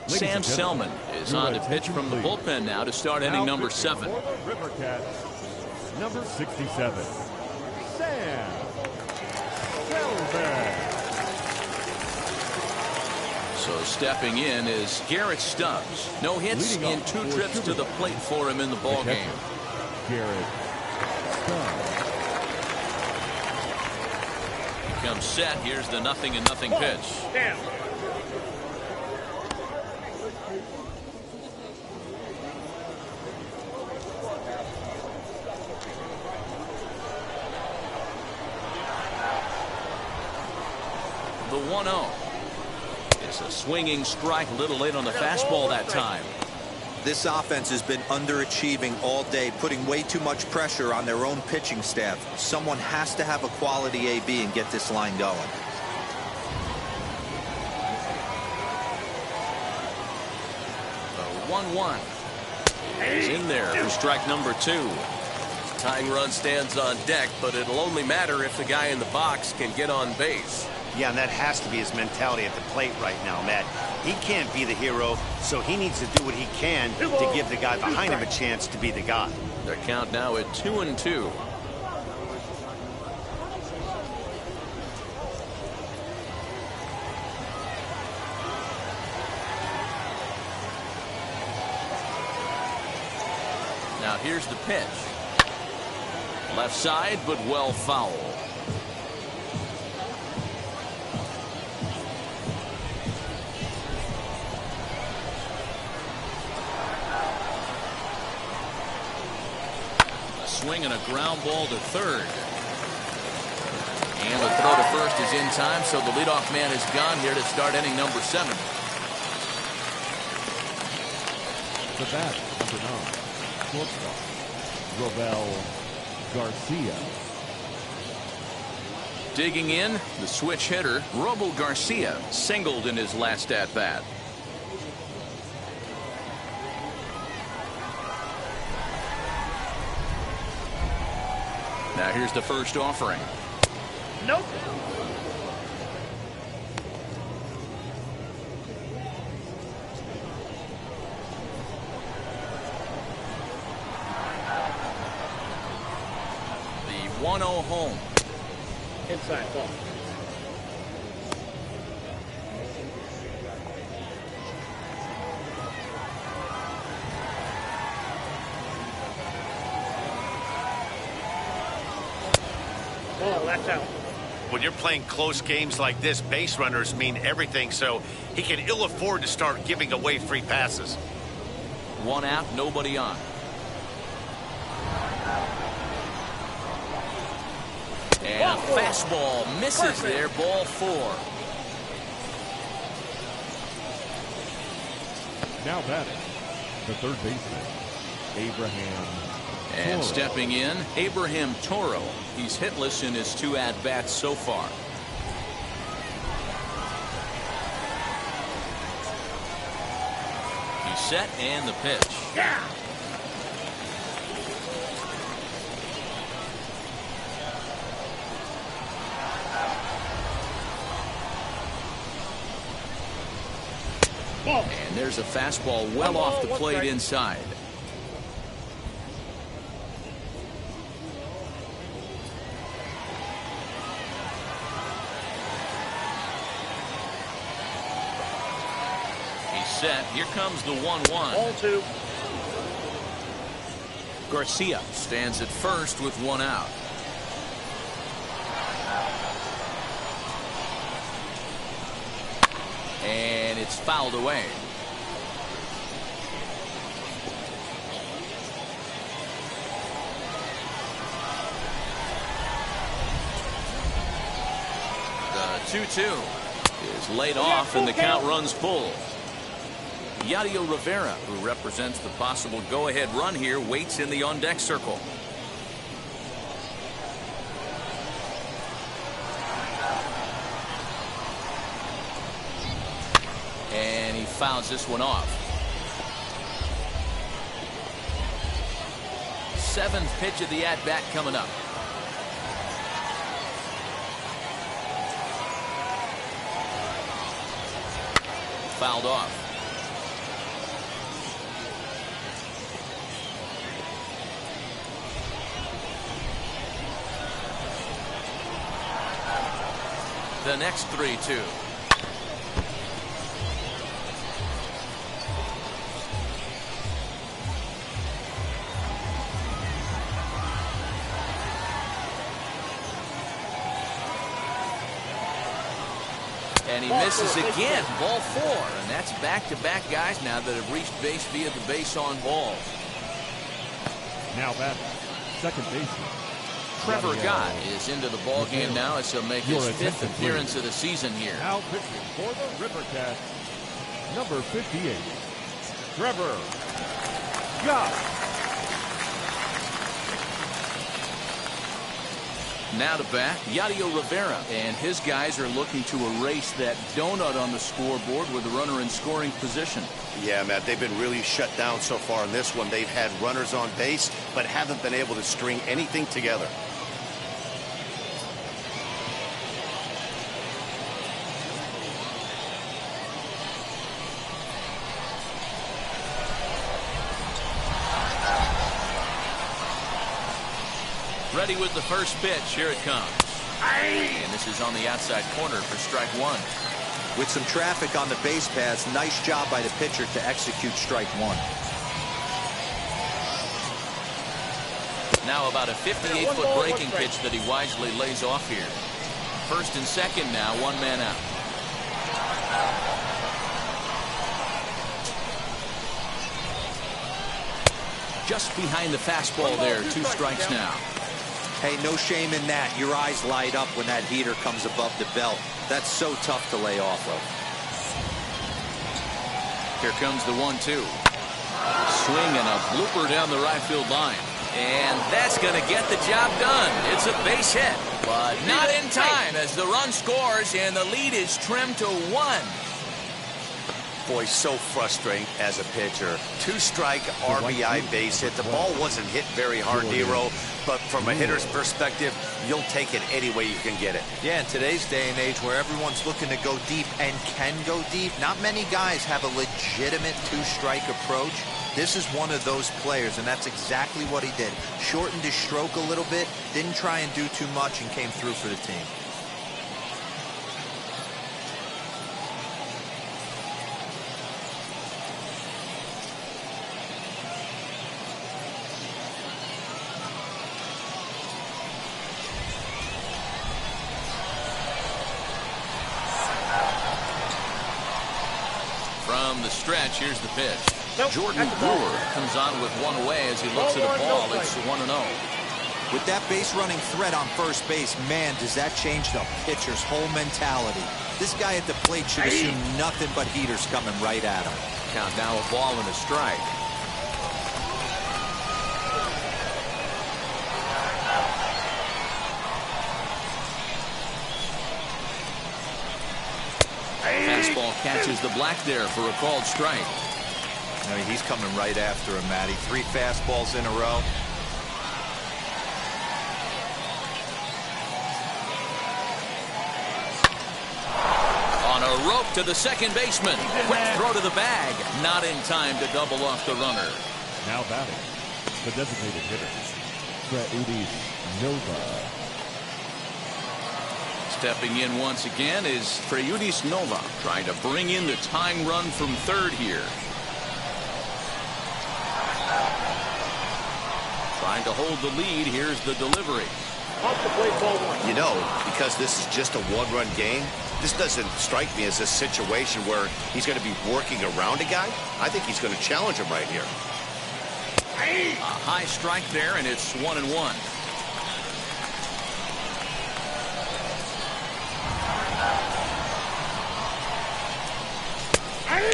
Sam Selman is on to pitch from the bullpen now to start inning number 7. River Cats, number 67, Sam Selman. So stepping in is Garrett Stubbs. No hits in 2 trips to the plate for him in the ball game. Garrett Stubbs. Comes set. Here's the 0-0 pitch. Damn. The 1-0. It's a swinging strike, a little late on the fastball that time. This offense has been underachieving all day, putting way too much pressure on their own pitching staff. Someone has to have a quality AB and get this line going. The 1-1 is in there for strike number 2. Tying run stands on deck, but it'll only matter if the guy in the box can get on base. Yeah, and that has to be his mentality at the plate right now, Matt. He can't be the hero, so he needs to do what he can to give the guy behind him a chance to be the guy. Their count now at 2-2. Now here's the pitch. Left side, but well foul. Swing and a ground ball to third. And the throw to first is in time, so the leadoff man is gone here to start inning number 7. The bat, number 9, shortstop, Robel Garcia. Digging in, the switch hitter, Robel Garcia, singled in his last at-bat. Now here's the first offering. Nope. The 1-0 home. Inside ball. Oh, that's out. When you're playing close games like this, base runners mean everything, so he can ill afford to start giving away free passes. 1 out, nobody on. And a fastball misses there, ball 4. Now batting, the third baseman, Abraham And Toro. stepping in, Abraham Toro. He's hitless in his 2 at-bats so far. He's set and the pitch. Yeah. Ball. And there's a fastball well off the plate inside. He's set. Here comes the 1-1. Ball 2. Garcia stands at first with one out. And it's fouled away. The 2-2 is laid off and the count runs full. Yadier Rivera, who represents the possible go-ahead run here, waits in the on-deck circle. And he fouls this one off. Seventh pitch of the at-bat coming up. Fouled off. The next 3-2. And he misses again. Ball 4. And that's back-to-back guys now that have reached base via the base on balls. Now batting, second baseman Trevor Gott is into the ball game now as he'll make his 5th appearance of the season here. Now pitching for the River Cats, number 58, Trevor Gott. Now to bat, Yadier Rivera, and his guys are looking to erase that donut on the scoreboard with the runner in scoring position. Yeah, Matt, they've been really shut down so far in this one. They've had runners on base, but haven't been able to string anything together. Ready with the first pitch. Here it comes. And this is on the outside corner for strike one. With some traffic on the base paths, nice job by the pitcher to execute strike one. Now about a 58-foot breaking pitch that he wisely lays off here. First and second now, one man out. Just behind the fastball there, 2 strikes now. Hey, no shame in that. Your eyes light up when that heater comes above the belt. That's so tough to lay off of. Here comes the 1-2. Swing and a blooper down the right field line. And that's going to get the job done. It's a base hit, but not in time as the run scores and the lead is trimmed to 1. Boy, so frustrating as a pitcher. 2-strike RBI base hit. The ball wasn't hit very hard, Nero, but from a hitter's perspective, you'll take it any way you can get it. Yeah, in today's day and age where everyone's looking to go deep and can go deep, not many guys have a legitimate 2-strike approach. This is one of those players, and that's exactly what he did. Shortened his stroke a little bit, didn't try and do too much, and came through for the team. From the stretch, here's the pitch. Nope, Jordan Brewer comes on with one away as he looks at a ball. It's 1-0. With that base running threat on first base, man, does that change the pitcher's whole mentality. This guy at the plate should assume nothing but heaters coming right at him. Count now a ball and a strike. Fastball catches the black there for a called strike. I mean, he's coming right after him, Matty. 3 fastballs in a row. On a rope to the second baseman. Quick throw to the bag. Not in time to double off the runner. Now batting, the designated hitter, Skeeters Nova. Stepping in once again is Skeeters Nova, trying to bring in the tying run from third here. Trying to hold the lead. Here's the delivery. Off the plate, ball one. You know, because this is just a one-run game, this doesn't strike me as a situation where he's going to be working around a guy. I think he's going to challenge him right here. A high strike there, and it's 1-1.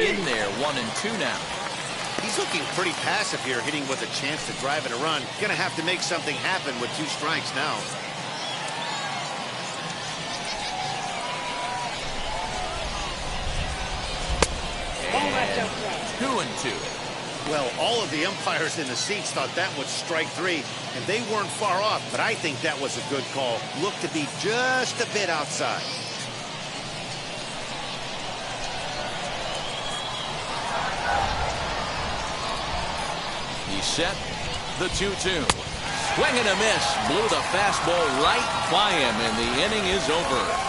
In there, 1-2 now. He's looking pretty passive here, hitting with a chance to drive in a run. Going to have to make something happen with 2 strikes now. And 2-2. Well, all of the umpires in the seats thought that was strike 3, and they weren't far off, but I think that was a good call. Looked to be just a bit outside. He set the 2-2. Swing and a miss. Blew the fastball right by him, and the inning is over.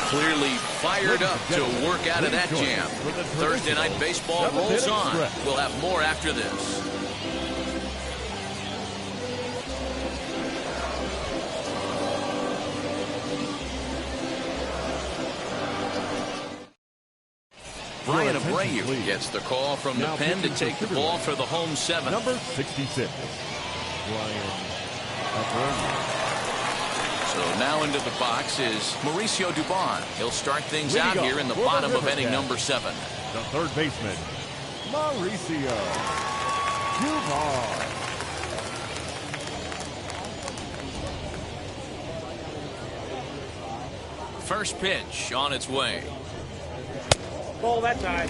Clearly fired up to work out of that jam. Thursday Night Baseball rolls on. We'll have more after this. Brian Abreu gets the call from the pen to take the ball for the home 7th. Number 66, Brian Abreu. So now into the box is Mauricio Dubon. He'll start things out here in the bottom of inning number 7. The third baseman, Mauricio Dubon. First pitch on its way. Ball that time.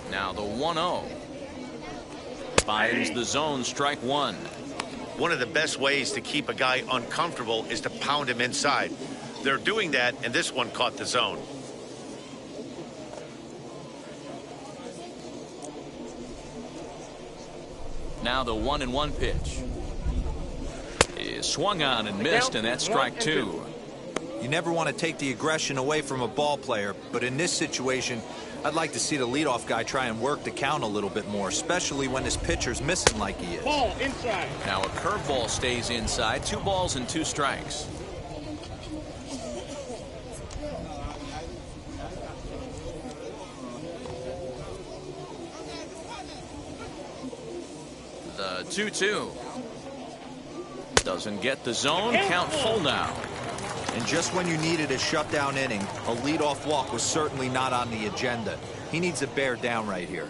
Now the 1-0. Finds the zone, strike 1. One of the best ways to keep a guy uncomfortable is to pound him inside. They're doing that, and this one caught the zone. Now the 1-1 pitch is swung on and missed, and that's strike 2. You never want to take the aggression away from a ball player, but in this situation, I'd like to see the leadoff guy try and work the count a little bit more, especially when this pitcher's missing like he is. Ball inside. Now a curveball stays inside. 2 balls and 2 strikes. The 2-2. Doesn't get the zone. Count full now. And just when you needed a shutdown inning, a leadoff walk was certainly not on the agenda. He needs to bear down right here.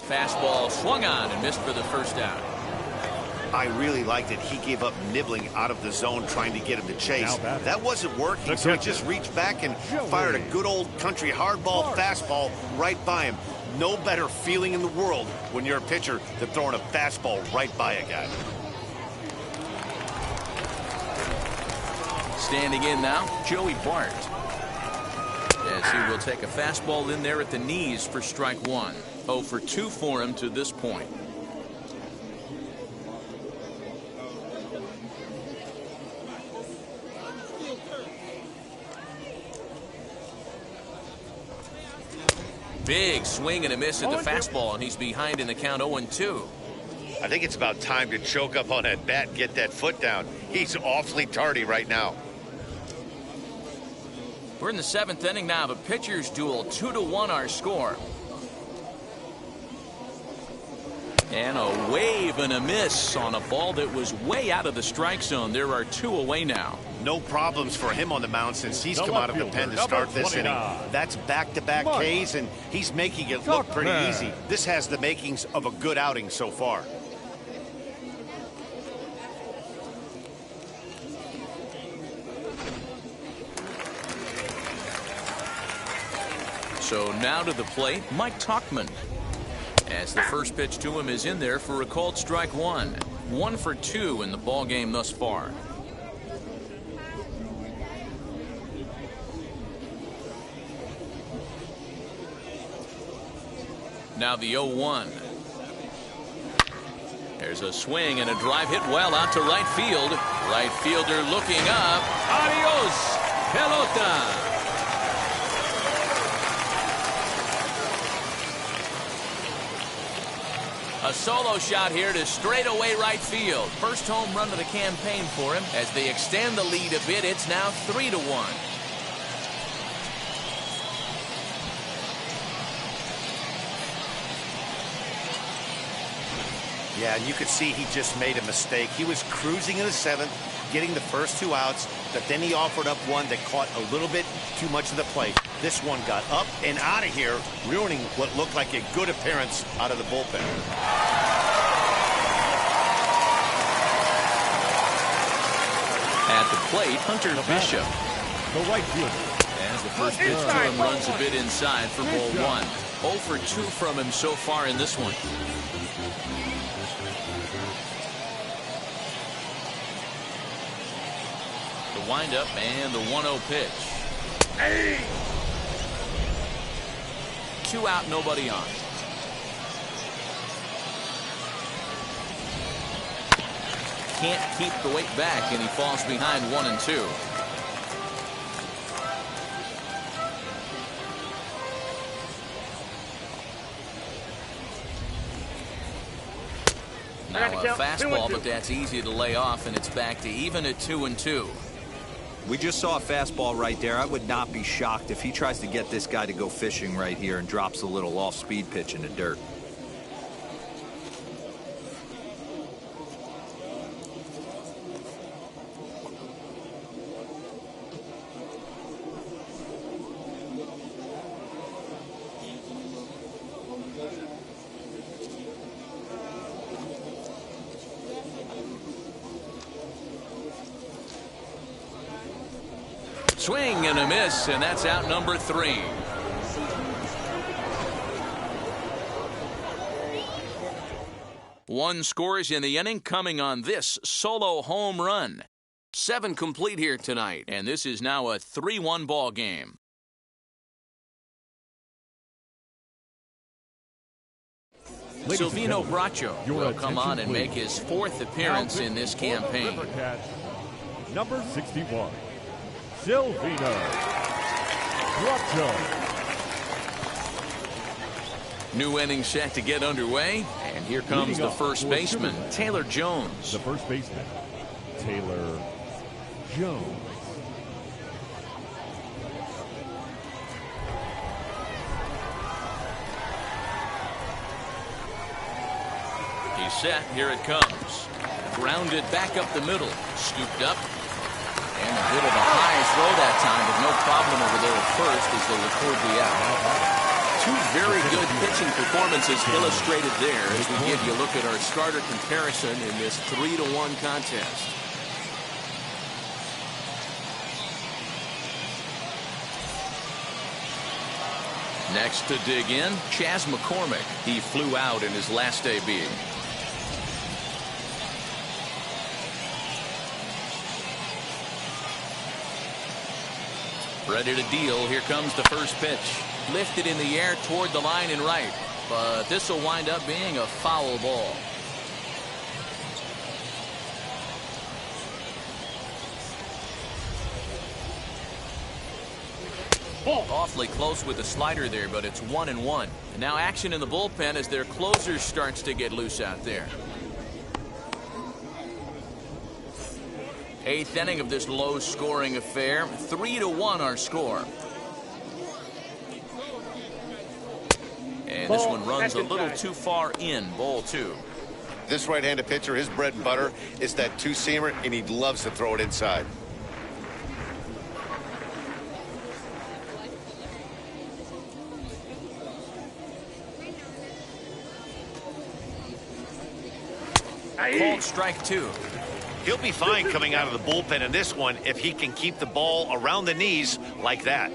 Fastball swung on and missed for the first out. I really liked it. He gave up nibbling out of the zone trying to get him to chase. That wasn't working, so he just reached back and fired a good old country hardball fastball right by him. No better feeling in the world when you're a pitcher than throwing a fastball right by a guy. Standing in now, Joey Bart. As he will take a fastball in there at the knees for strike 1. 0 for 2 for him to this point. Big swing and a miss at the fastball, and he's behind in the count 0-2. I think it's about time to choke up on that bat and get that foot down. He's awfully tardy right now. We're in the 7th inning now of a pitcher's duel. 2-1 our score. And a wave and a miss on a ball that was way out of the strike zone. There are 2 away now. No problems for him on the mound since he's come out of the pen to start this inning. That's back-to-back Ks, and he's making it look pretty easy. This has the makings of a good outing so far. So now to the plate, Mike Tauchman. As the first pitch to him is in there for a called strike 1. 1 for 2 in the ball game thus far. Now the 0-1. There's a swing and a drive hit well out to right field. Right fielder looking up. Adios, pelota. A solo shot here to straightaway right field. First home run of the campaign for him. As they extend the lead a bit, it's now 3-1. Yeah, and you could see he just made a mistake. He was cruising in the seventh, getting the first 2 outs, but then he offered up one that caught a little bit too much of the plate. This one got up and out of here, ruining what looked like a good appearance out of the bullpen. At the plate, Hunter Bishop. The right fielder. As the first pitch to him runs a bit inside for ball 1. 0 for 2 from him so far in this one. The windup and the 1-0 pitch. Hey! 2 out, nobody on. Can't keep the weight back, and he falls behind 1-2. Now a fastball, but that's easy to lay off, and it's back to even at 2-2. We just saw a fastball right there. I would not be shocked if he tries to get this guy to go fishing right here and drops a little off-speed pitch in the dirt. Swing and a miss, and that's out number 3. One scores in the inning coming on this solo home run. 7 complete here tonight, and this is now a 3-1 ball game. Silvino Bracho will come on and make his 4th appearance in this campaign. Number 61. Silvino Bracho. New inning set to get underway, and here comes the first baseman, Taylor Jones. The first baseman, Taylor Jones. He's set, here it comes. Grounded back up the middle, scooped up. And a bit of a high throw that time, but no problem over there at first as they record the out. 2 very good pitching performances illustrated there as we give you a look at our starter comparison in this 3-1 contest. Next to dig in, Chas McCormick. He flew out in his last AB. Ready to deal. Here comes the first pitch. Lifted in the air toward the line and right. But this will wind up being a foul ball. Awfully close with the slider there, but it's 1-1. And now action in the bullpen as their closer starts to get loose out there. 8th inning of this low-scoring affair. 3-1 our score. And this one runs a little too far in, ball 2. This right-handed pitcher, his bread and butter is that two-seamer, and he loves to throw it inside. Called strike 2. He'll be fine coming out of the bullpen in this one if he can keep the ball around the knees like that.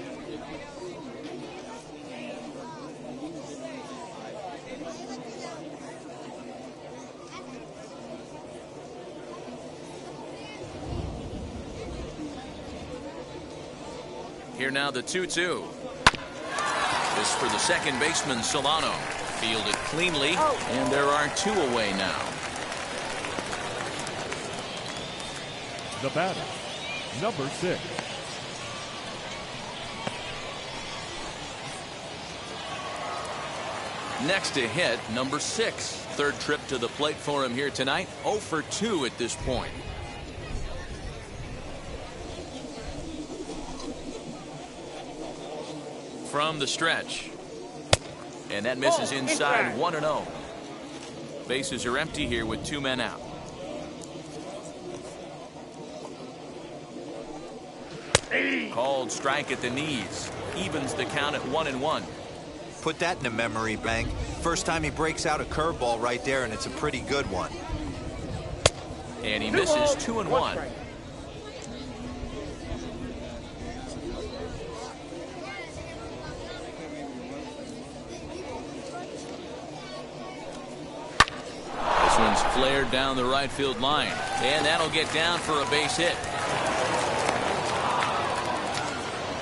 Here now the 2-2. This for the second baseman, Solano. Fielded cleanly, and there are 2 away now. The batter, number 6. Next to hit, number 6. Third trip to the plate for him here tonight. 0 for 2 at this point. From the stretch. And that misses inside 1-0. Bases are empty here with 2 men out. Called strike at the knees. Evens the count at 1-1. Put that in a memory bank. First time he breaks out a curveball right there, and it's a pretty good one. And he misses 2-1. This one's flared down the right field line, and that'll get down for a base hit.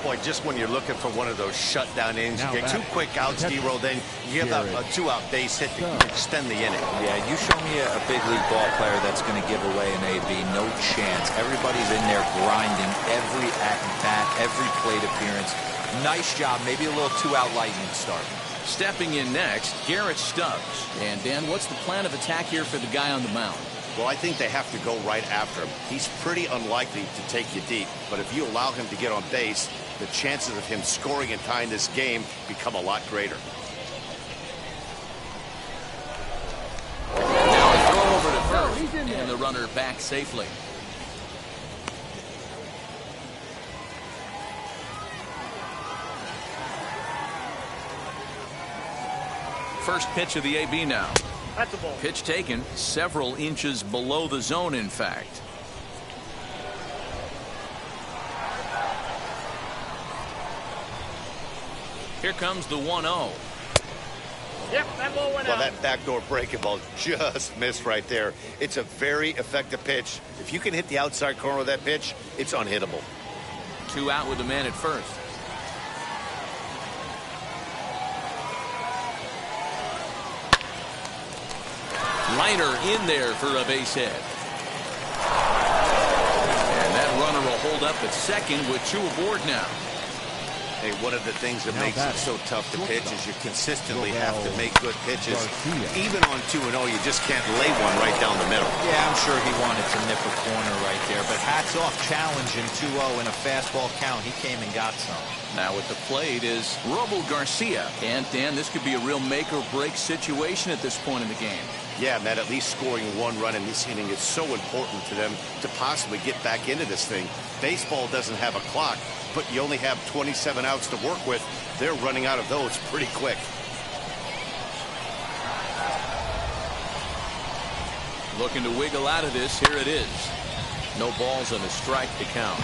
Boy, just when you're looking for one of those shutdown innings, you Now get 2 quick outs, D-roll, then you give up a 2-out base hit to extend the inning. Yeah, you show me a big league ball player that's going to give away an AB. No chance. Everybody's in there grinding every at-bat, every plate appearance. Nice job. Maybe a little 2-out lightning start. Stepping in next, Garrett Stubbs. And Dan, what's the plan of attack here for the guy on the mound? Well, I think they have to go right after him. He's pretty unlikely to take you deep, but if you allow him to get on base, the chances of him scoring and tying this game become a lot greater. Now a throw over to first, and the runner back safely. First pitch of the AB now. That's a ball. Pitch taken several inches below the zone, in fact. Here comes the 1-0. Yep, that ball went Well, out. that backdoor breaking ball just missed right there. It's a very effective pitch. If you can hit the outside corner of that pitch, it's unhittable. 2 out with the man at first. Liner in there for a base hit. And that runner will hold up at second with 2 aboard now. Hey, one of the things that Now makes it batting, so tough to pitch is you consistently have to make good pitches. Garcia. Even on 2-0, you just can't lay one right down the middle. Yeah, I'm sure he wanted to nip a corner right there, but hats off, challenging 2-0 in a fastball count. He came and got some. Now at the plate is Robo Garcia. And Dan, this could be a real make or break situation at this point in the game. Yeah, Matt, at least scoring 1 run in this inning is so important to them to possibly get back into this thing. Baseball doesn't have a clock, but you only have 27 outs to work with. They're running out of those pretty quick. Looking to wiggle out of this. Here it is. No balls and a strike to count.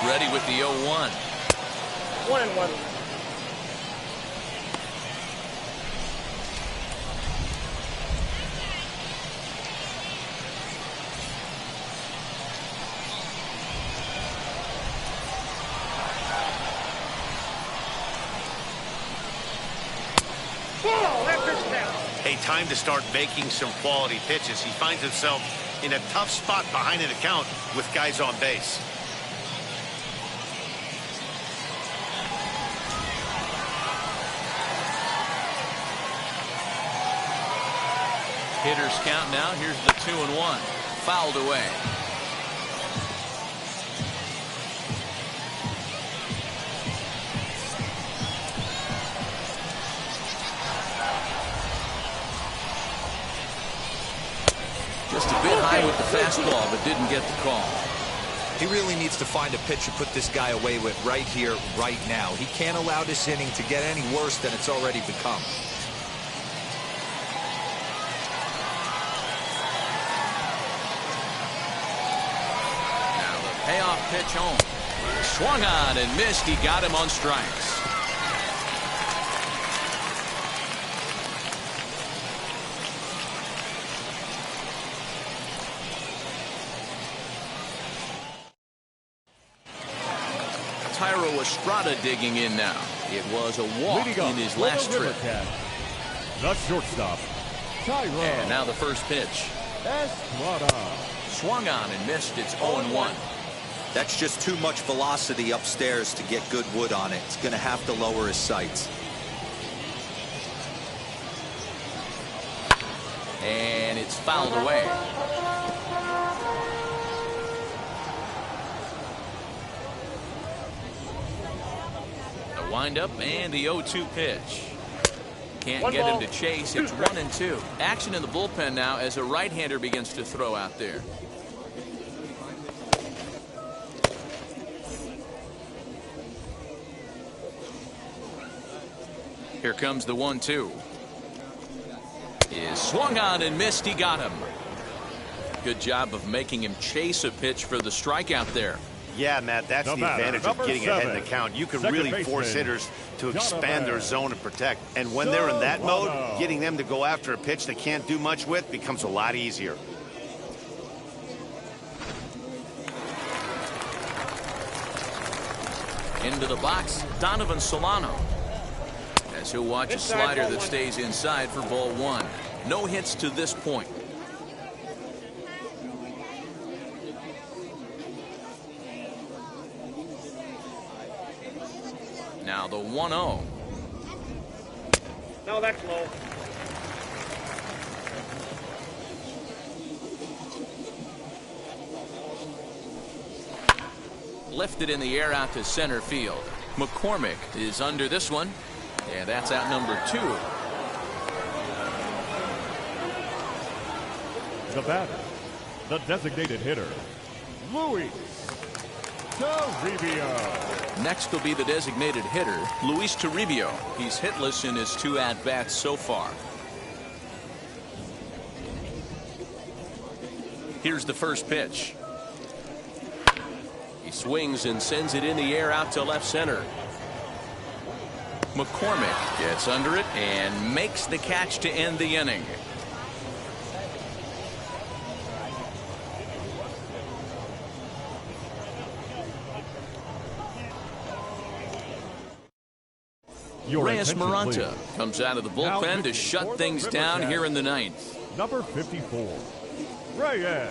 Ready with the 0-1. 1-1. Hey, time to start making some quality pitches. He finds himself in a tough spot behind an account with guys on base. Hitters count now. Here's the 2-1. Fouled away. Just a bit high with the fastball, but didn't get the call. He really needs to find a pitch to put this guy away with right here, right now. He can't allow this inning to get any worse than it's already become. Now the payoff pitch home. Swung on and missed. He got him on strikes. Tyro Estrada digging in now. It was a walk in his last trip. The shortstop, Tyro. And now the first pitch. Estrada. Swung on and missed. It's 0-1. That's just too much velocity upstairs to get good wood on it. It's going to have to lower his sights. And it's fouled away. The windup and the 0-2 pitch. Can't get him to chase. It's 1-2. Action in the bullpen now as a right-hander begins to throw out there. Here comes the 1-2. Is swung on and missed. He got him. Good job of making him chase a pitch for the strikeout there. Yeah, Matt, that's the advantage of getting ahead in the count. You can really force hitters to expand their zone and protect. And when they're in that mode, getting them to go after a pitch they can't do much with becomes a lot easier. Into the box, Donovan Solano. As he'll watch a slider that stays inside for ball 1. No hits to this point. Now the 1-0. No, that's low. Lifted in the air out to center field. McCormick is under this one. And that's out number 2. The batter, the designated hitter, Luis Toribio. Next will be the designated hitter, Luis Toribio. He's hitless in his 2 at-bats so far. Here's the first pitch. He swings and sends it in the air out to left center. McCormick gets under it and makes the catch to end the inning. Reyes Maranta comes out of the bullpen to shut things down here in the 9th. Number 54, Reyes.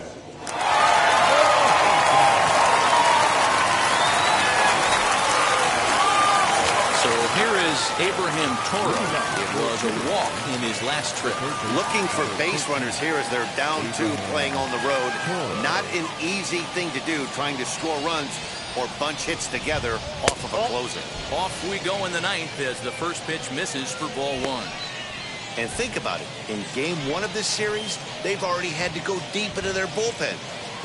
So here is Abraham Toro. It was a walk in his last trip. Looking for base runners here as they're down 2 playing on the road. Not an easy thing to do, trying to score runs or bunch hits together off of a closer. Off we go in the 9th as the first pitch misses for ball 1. And think about it. In game 1 of this series, they've already had to go deep into their bullpen.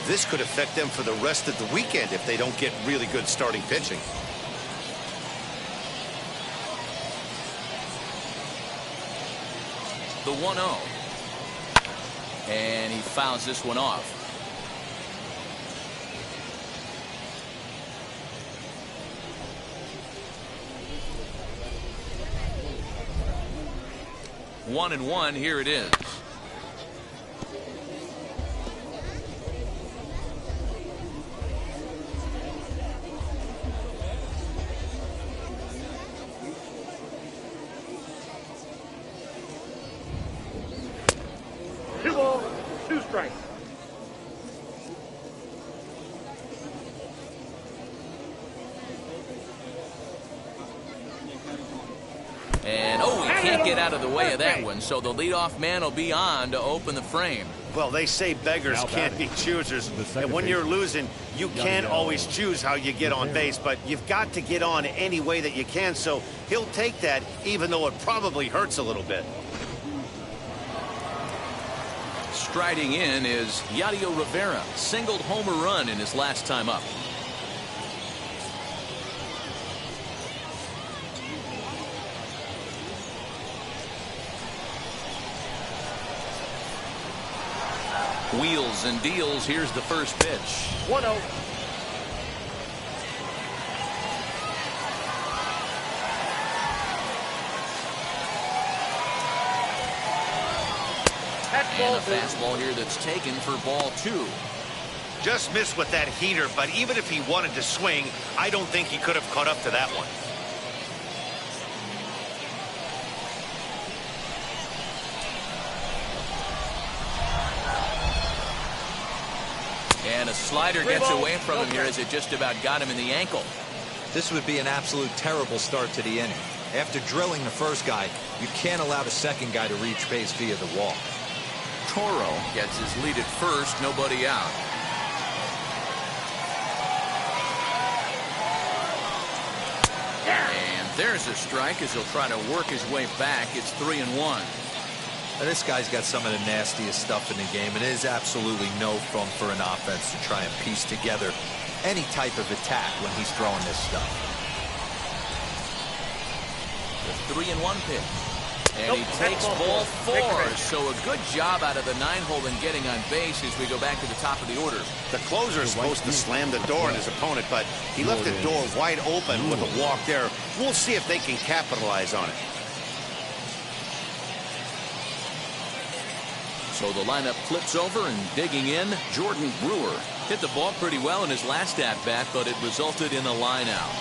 This could affect them for the rest of the weekend if they don't get really good starting pitching. The 1-0. And he fouls this one off. One and one, here it is. Two balls, 2 strikes. And he can't get out of the way of that one, so the leadoff man will be on to open the frame. Well, they say beggars can't be choosers, and when you're losing, you can't always choose how you get on base, but you've got to get on any way that you can, so he'll take that, even though it probably hurts a little bit. Striding in is Yadier Rivera, singled homer run in his last time up. Wheels and deals. Here's the first pitch. 1-0. And a fastball here that's taken for ball 2. Just missed with that heater, but even if he wanted to swing, I don't think he could have caught up to that one. And a slider gets away from him here as it just about got him in the ankle. This would be an absolute terrible start to the inning. After drilling the first guy, you can't allow the second guy to reach base via the wall. Toro gets his lead at first, nobody out. And there's a strike as he'll try to work his way back. It's 3-1. Now, this guy's got some of the nastiest stuff in the game, and it is absolutely no fun for an offense to try and piece together any type of attack when he's throwing this stuff. The 3-1 pitch. And he takes ball 4. So a good job out of the 9-hole in getting on base as we go back to the top of the order. The closer is supposed to slam the door on his opponent, but he left the door wide open with a walk there. We'll see if they can capitalize on it. So the lineup flips over, and digging in, Jordan Brewer hit the ball pretty well in his last at-bat, but it resulted in a line out.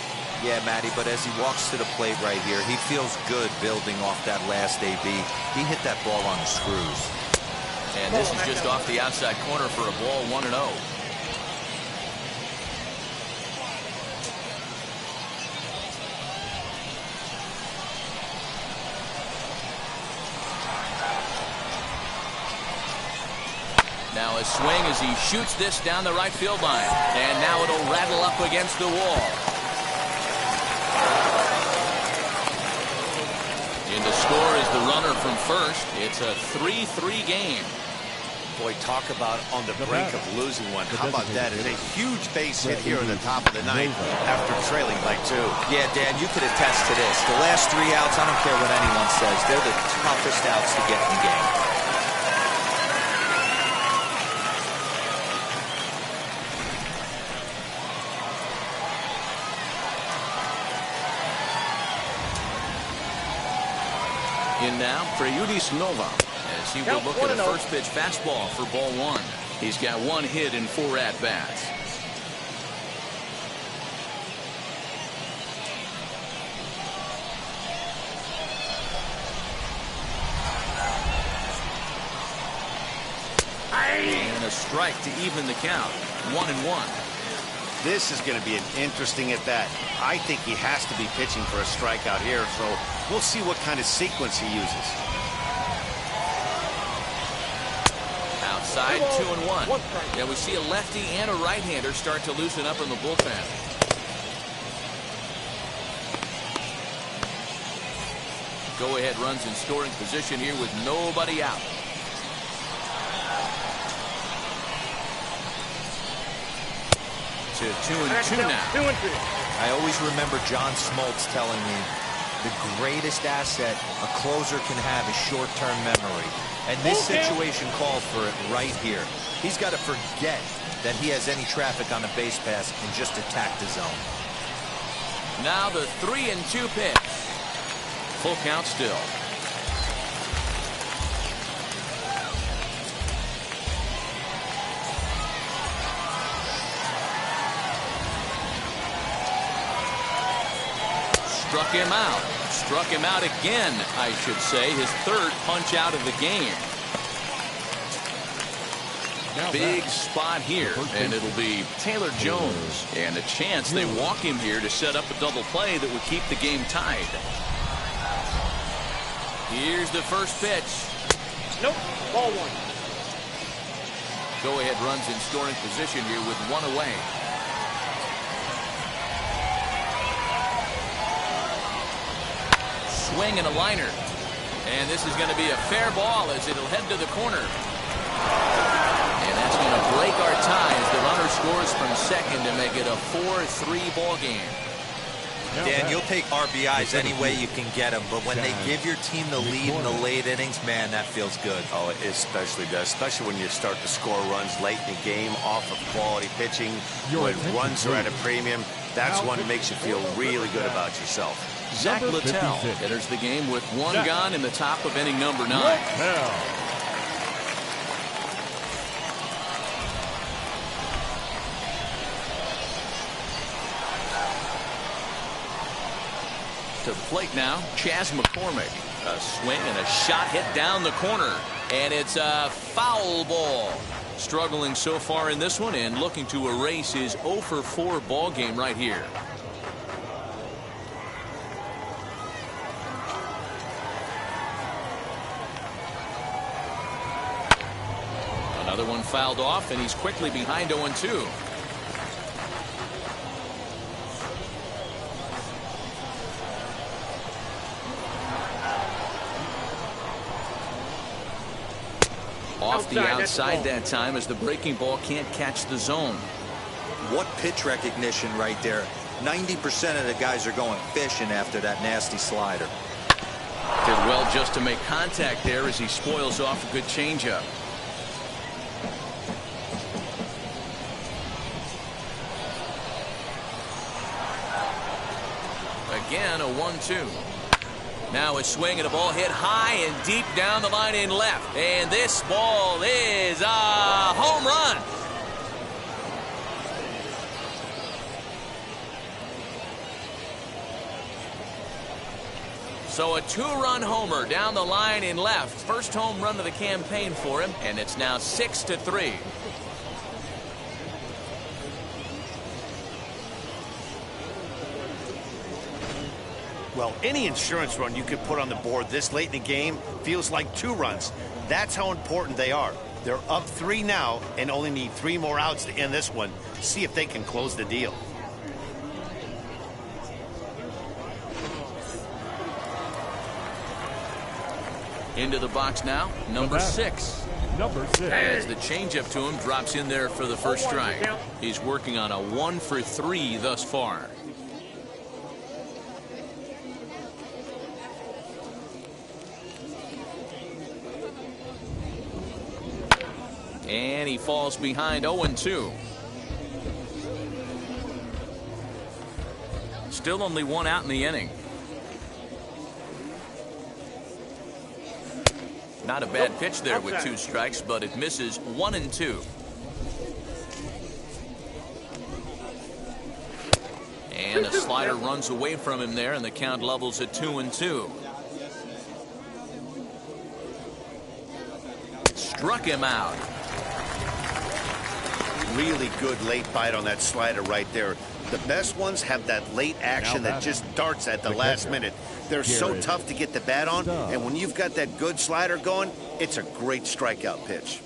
Yeah, Matty, but as he walks to the plate right here, he feels good building off that last AB. He hit that ball on the screws. And this is just off the outside corner for a ball, 1-0. Now a swing as he shoots this down the right field line. And now it'll rattle up against the wall. In the score is the runner from first. It's a 3-3 game. Boy, talk about on the brink of losing one. How about that? It's a huge base hit here in the top of the ninth after trailing by 2. Yeah, Dan, you could attest to this. The last 3 outs, I don't care what anyone says, they're the toughest outs to get in the game. In now, Preyudis Nova, as he will look at a first pitch fastball for ball 1. He's got 1 hit in 4 at-bats. And a strike to even the count. 1-1. This is going to be an interesting at-bat. I think he has to be pitching for a strikeout here, so we'll see what kind of sequence he uses. Outside, 2-1. Yeah, we see a lefty and a right-hander start to loosen up in the bullpen. Go-ahead runs in scoring position here with nobody out. To 2-2 now. 2-2. I always remember John Smoltz telling me the greatest asset a closer can have is short-term memory. And this situation calls for it right here. He's got to forget that he has any traffic on the base pass and just attack the zone. Now the 3-2 pitch. Full count still. Struck him out. Struck him out again, I should say. His 3rd punch out of the game. Big spot here, and it'll be Taylor Jones. And a chance they walk him here to set up a double play that would keep the game tied. Here's the first pitch. Nope. Ball 1. Go-ahead runs in scoring position here with 1 away. Swing and a liner. And this is going to be a fair ball as it'll head to the corner. And that's going to break our tie as the runner scores from second to make it a 4-3 ball game. Dan, you'll take RBIs any way you can get them, but when they give your team the lead in the late innings, man, that feels good. Oh, it especially does, especially when you start to score runs late in the game off of quality pitching. When runs are at a premium, that's one that makes you feel really good about yourself. Zach Littell enters the game with 1 gone in the top of inning number 9. the plate now, Chas McCormick. A swing and a shot hit down the corner. And it's a foul ball. Struggling so far in this one and looking to erase his 0 for 4 ball game right here. Another one fouled off, and he's quickly behind 0-2. Off the outside that time as the breaking ball can't catch the zone. What pitch recognition right there. 90% of the guys are going fishing after that nasty slider. Did well just to make contact there as he spoils off a good changeup. Again, a 1-2. Now a swing and a ball hit high and deep down the line in left. And this ball is a home run. So a 2-run homer down the line in left. First home run of the campaign for him, and it's now 6-3. Well, any insurance run you could put on the board this late in the game feels like 2 runs. That's how important they are. They're up 3 now and only need 3 more outs to end this one. See if they can close the deal. Into the box now, number 6. Number 6. As the changeup to him drops in there for the first strike. He's working on a 1 for 3 thus far. And he falls behind 0-2. Still only 1 out in the inning. Not a bad pitch there with 2 strikes, but it misses 1-2. And a slider runs away from him there, and the count levels at 2-2. Struck him out. Really good late bite on that slider right there. The best ones have that late action that just darts at the last minute. They're so tough to get the bat on, and when you've got that good slider going, it's a great strikeout pitch.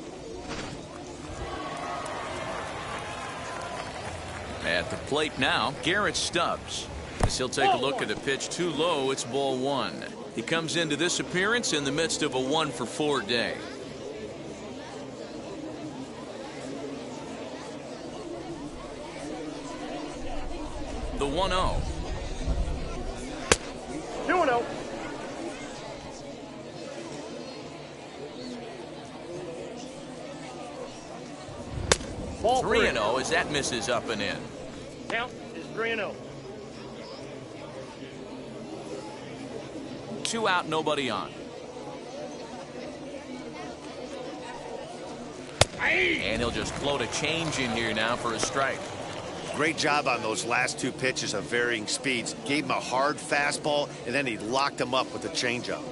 At the plate now, Garrett Stubbs. As he'll take a look at a pitch too low, it's ball 1. He comes into this appearance in the midst of a 1 for 4 day. The 1-0. 2-0. Ball 3-0 as that misses up and in. Count is 3-0. 2 out, nobody on. And he'll just float a change in here now for a strike. Great job on those last 2 pitches of varying speeds. Gave him a hard fastball, and then he locked him up with the changeup.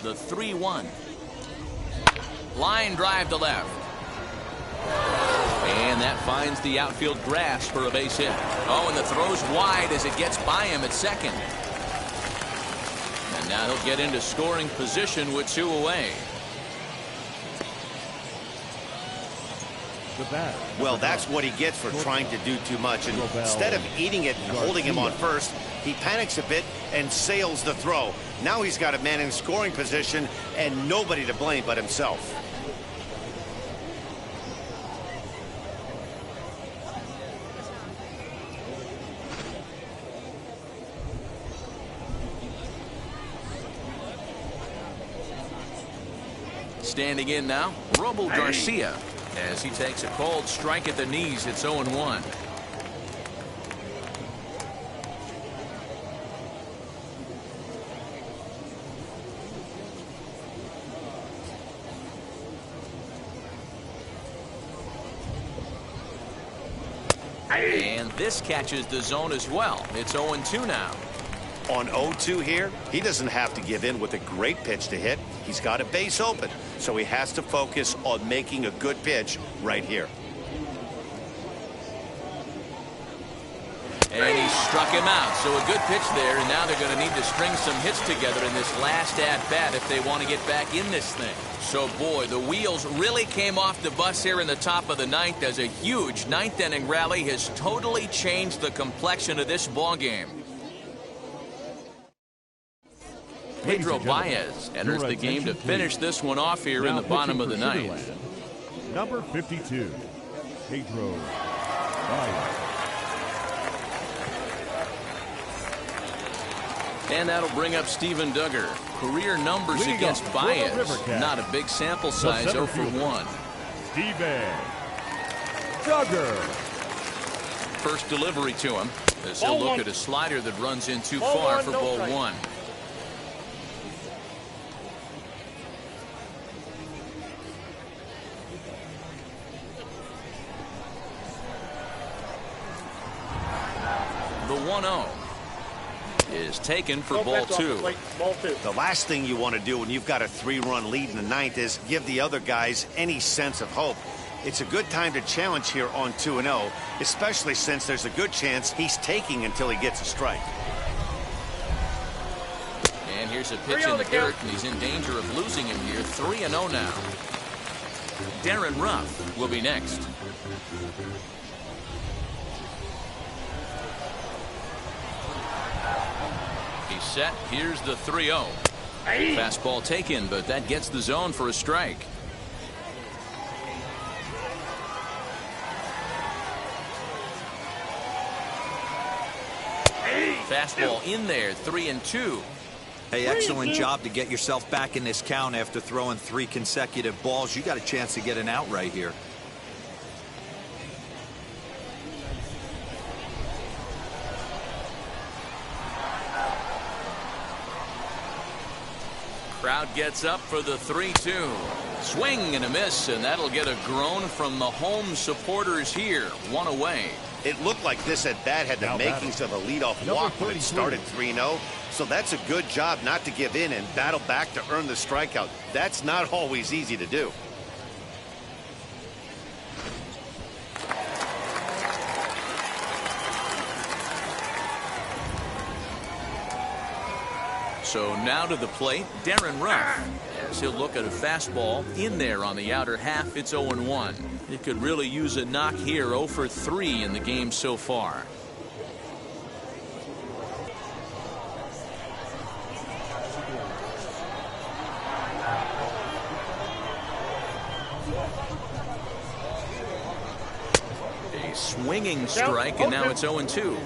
The 3-1. Line drive to left. And that finds the outfield grass for a base hit. Oh, and the throw's wide as it gets by him at second. And now he'll get into scoring position with 2 away. Well, that's what he gets for trying to do too much. And instead of eating it and holding him on first, he panics a bit and sails the throw. Now he's got a man in scoring position and nobody to blame but himself. Standing in now, Robel Garcia. As he takes a cold strike at the knees, it's 0-1. And this catches the zone as well. It's 0-2 now. On 0-2 here, he doesn't have to give in with a great pitch to hit. He's got a base open, so he has to focus on making a good pitch right here. And he struck him out. So a good pitch there, and now they're going to need to string some hits together in this last at-bat if they want to get back in this thing. So, boy, the wheels really came off the bus here in the top of the ninth as a huge ninth-inning rally has totally changed the complexion of this ball game. Pedro Baez enters the game to finish this one off here in the bottom of the ninth. Number 52, Pedro Baez. And that'll bring up Steven Duggar. Career numbers against Baez. Not a big sample size, 0 for 1. Steven Duggar. First delivery to him as he'll look at a slider that runs in too far for ball one. The 1-0 is taken for ball two. The last thing you want to do when you've got a 3-run lead in the ninth is give the other guys any sense of hope. It's a good time to challenge here on 2-0, especially since there's a good chance he's taking until he gets a strike. And here's a pitch in the dirt, and he's in danger of losing him here. 3-0 now. Darren Ruff will be next. He's set. Here's the 3-0. Fastball taken, but that gets the zone for a strike. Fastball in there, 3-2. Hey, excellent job to get yourself back in this count after throwing 3 consecutive balls. You got a chance to get an out right here. Crowd gets up for the 3-2. Swing and a miss, and that'll get a groan from the home supporters here. One away. It looked like this at bat had the makings of a leadoff walk when it started 3-0. So that's a good job not to give in and battle back to earn the strikeout. That's not always easy to do. So now to the plate, Darren Ruff, as he'll look at a fastball in there on the outer half. It's 0-1. It could really use a knock here. 0 for 3 in the game so far. A swinging strike, and now it's 0-2.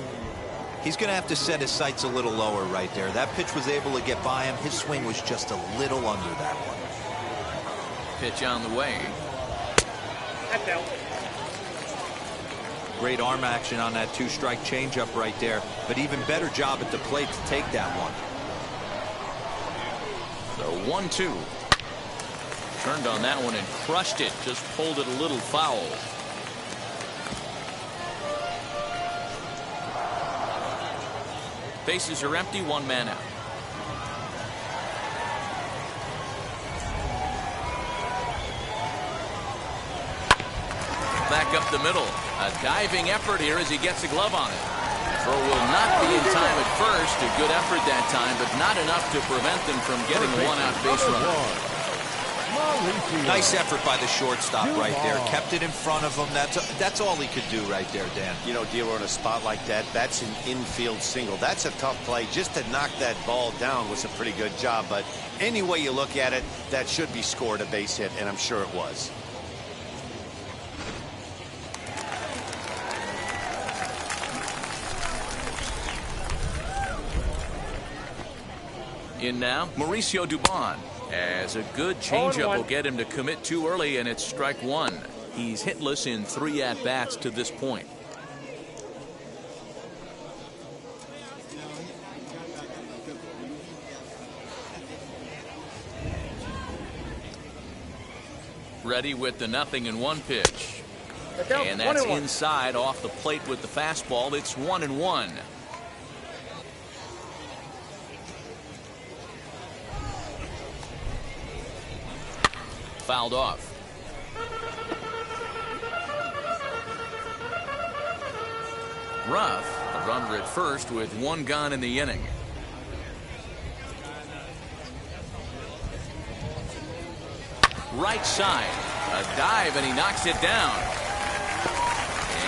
He's going to have to set his sights a little lower right there. That pitch was able to get by him. His swing was just a little under that one. Pitch on the way. Great arm action on that 2-strike changeup right there, but even better job at the plate to take that one. The 1-2. Turned on that one and crushed it. Just pulled it a little foul. Bases are empty, 1 man out. Back up the middle. A diving effort here as he gets a glove on it. Throw will not be in time at first. A good effort that time, but not enough to prevent them from getting a 1-out base runner. Nice effort by the shortstop right there. Kept it in front of him. That's all he could do right there, Dan. You know, dealer on a spot like that, that's an infield single. That's a tough play. Just to knock that ball down was a pretty good job. But any way you look at it, that should be scored a base hit, and I'm sure it was. In now, Mauricio Dubon. As a good changeup will get him to commit too early, and it's strike 1. He's hitless in 3 at-bats to this point. Ready with the 0-1 pitch. And that's inside off the plate with the fastball. It's 1-1. Fouled off. Ruff, a runner at first with one gone in the inning. Right side, a dive, and he knocks it down.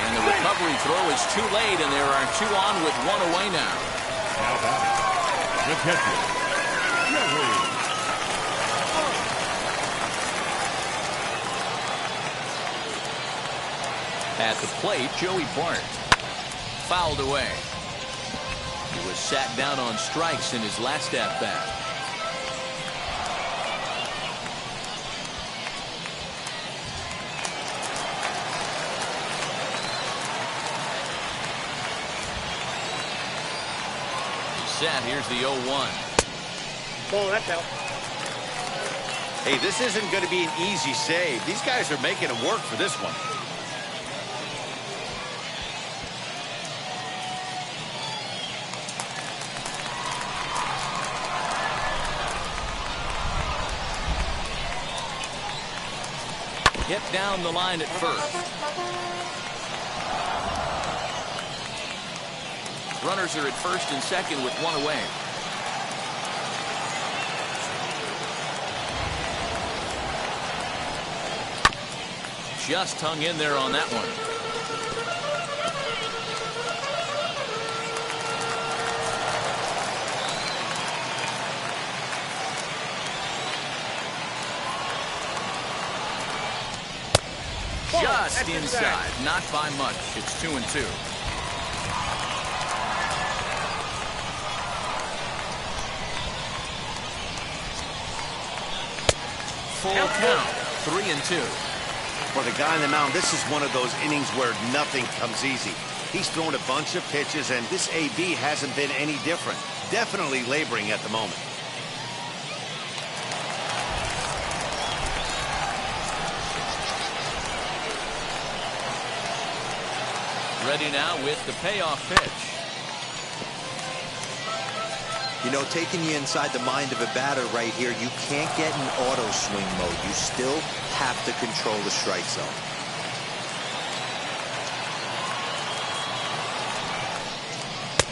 And the recovery throw is too late, and there are two on with one away now. Now batting, the catcher, Joey. At the plate, Joey Bart. Fouled away. He was sat down on strikes in his last at-bat. Set. Here's the 0-1. Ball, that's out. Hey, this isn't going to be an easy save. These guys are making it work for this one. Hit down the line at first. Runners are at first and second with one away. Just hung in there on that one. Just inside, not by much. It's 2-2. Full count, 3-2. For the guy on the mound, this is one of those innings where nothing comes easy. He's thrown a bunch of pitches, and this AB hasn't been any different. Definitely laboring at the moment. Ready now with the payoff pitch. You know, taking you inside the mind of a batter right here, you can't get in auto swing mode. You still have to control the strike zone.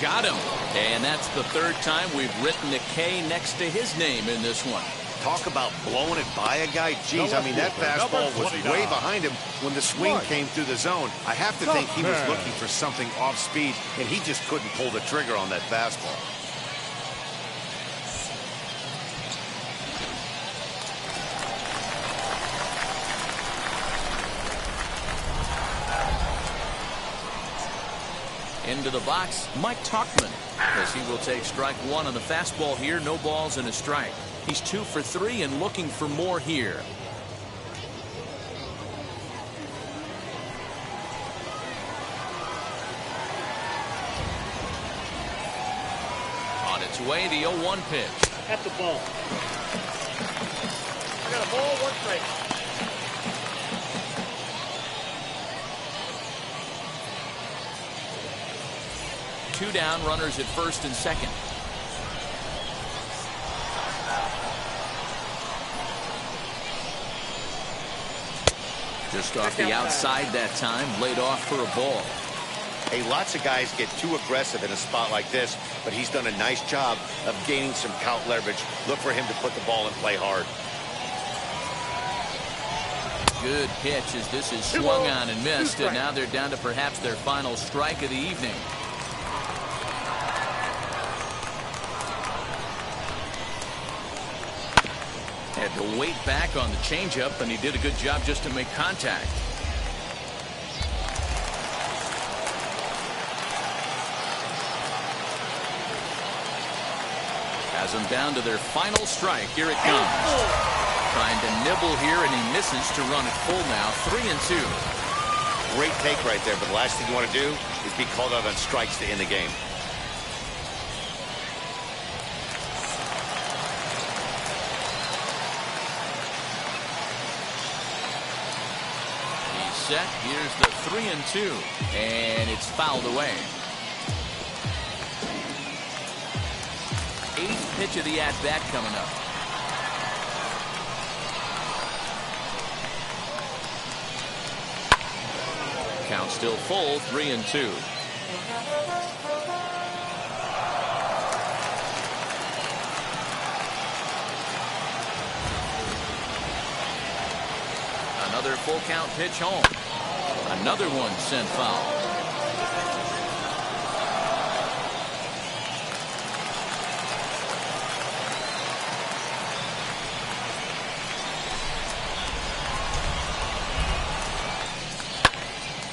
Got him. And that's the third time we've written a K next to his name in this one. Talk about blowing it by a guy. Geez, I mean, that fastball was way behind him when the swing came through the zone. I have to think he was looking for something off speed, and he just couldn't pull the trigger on that fastball. Into the box, Mike Talkman, as he will take strike one on the fastball here. No balls and a strike. He's 2 for 3 and looking for more here. On its way, the 0-1 pitch. That's the ball. I got a ball, 1 strike. Two down, runners at first and second. Just off the outside that time, laid off for a ball. Hey, lots of guys get too aggressive in a spot like this, but he's done a nice job of gaining some count leverage. Look for him to put the ball in play hard. Good pitch as this is swung on and missed, and now they're down to perhaps their final strike of the evening. Had to wait back on the changeup, and he did a good job just to make contact. Has them down to their final strike. Here it comes. Trying to nibble here, and he misses to run it full now. 3-2. Great take right there, but the last thing you want to do is be called out on strikes to end the game. set. Here's the 3-2, and it's fouled away. 8th pitch of the at-bat coming up. Count still full, 3-2. Another full count pitch home. Another one sent foul.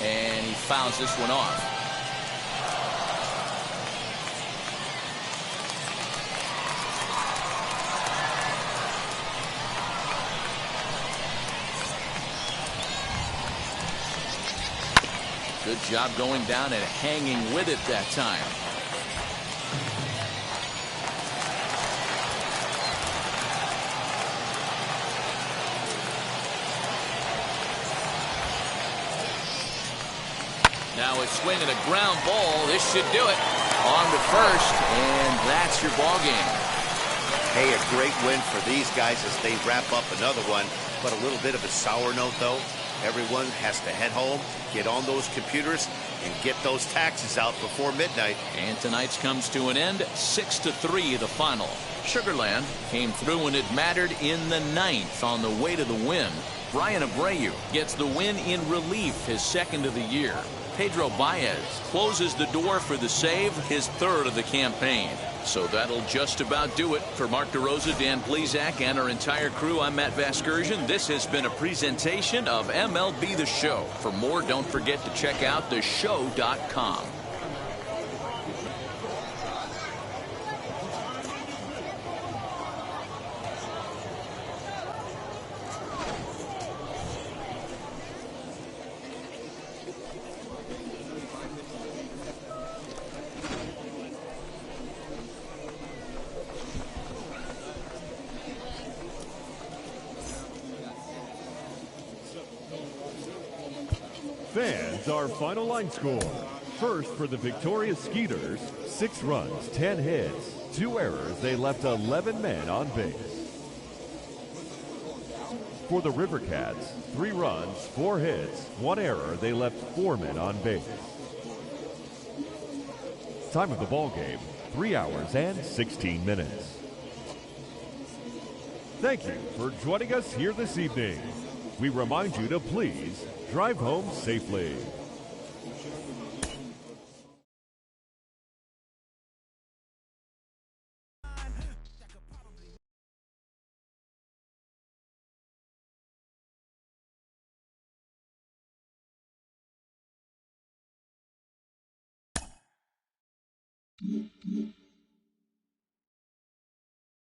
And he fouls this one off. Good job going down and hanging with it that time. Now it's swinging a ground ball. This should do it. On to first, and that's your ball game. Hey, a great win for these guys as they wrap up another one. But a little bit of a sour note, though. Everyone has to head home, get on those computers, and get those taxes out before midnight. And tonight's comes to an end, 6-3 the final. Sugarland came through when it mattered in the 9th on the way to the win. Brian Abreu gets the win in relief, his 2nd of the year. Pedro Baez closes the door for the save, his 3rd of the campaign. So that'll just about do it. For Mark DeRosa, Dan Plesac, and our entire crew, I'm Matt Vasgersian. This has been a presentation of MLB The Show. For more, don't forget to check out theshow.com. Fans, our final line score. First for the victorious Skeeters, 6 runs, 10 hits, 2 errors. They left 11 men on base. For the River Cats, 3 runs, 4 hits, 1 error. They left 4 men on base. Time of the ball game, 3 hours and 16 minutes. Thank you for joining us here this evening. We remind you to please drive home safely.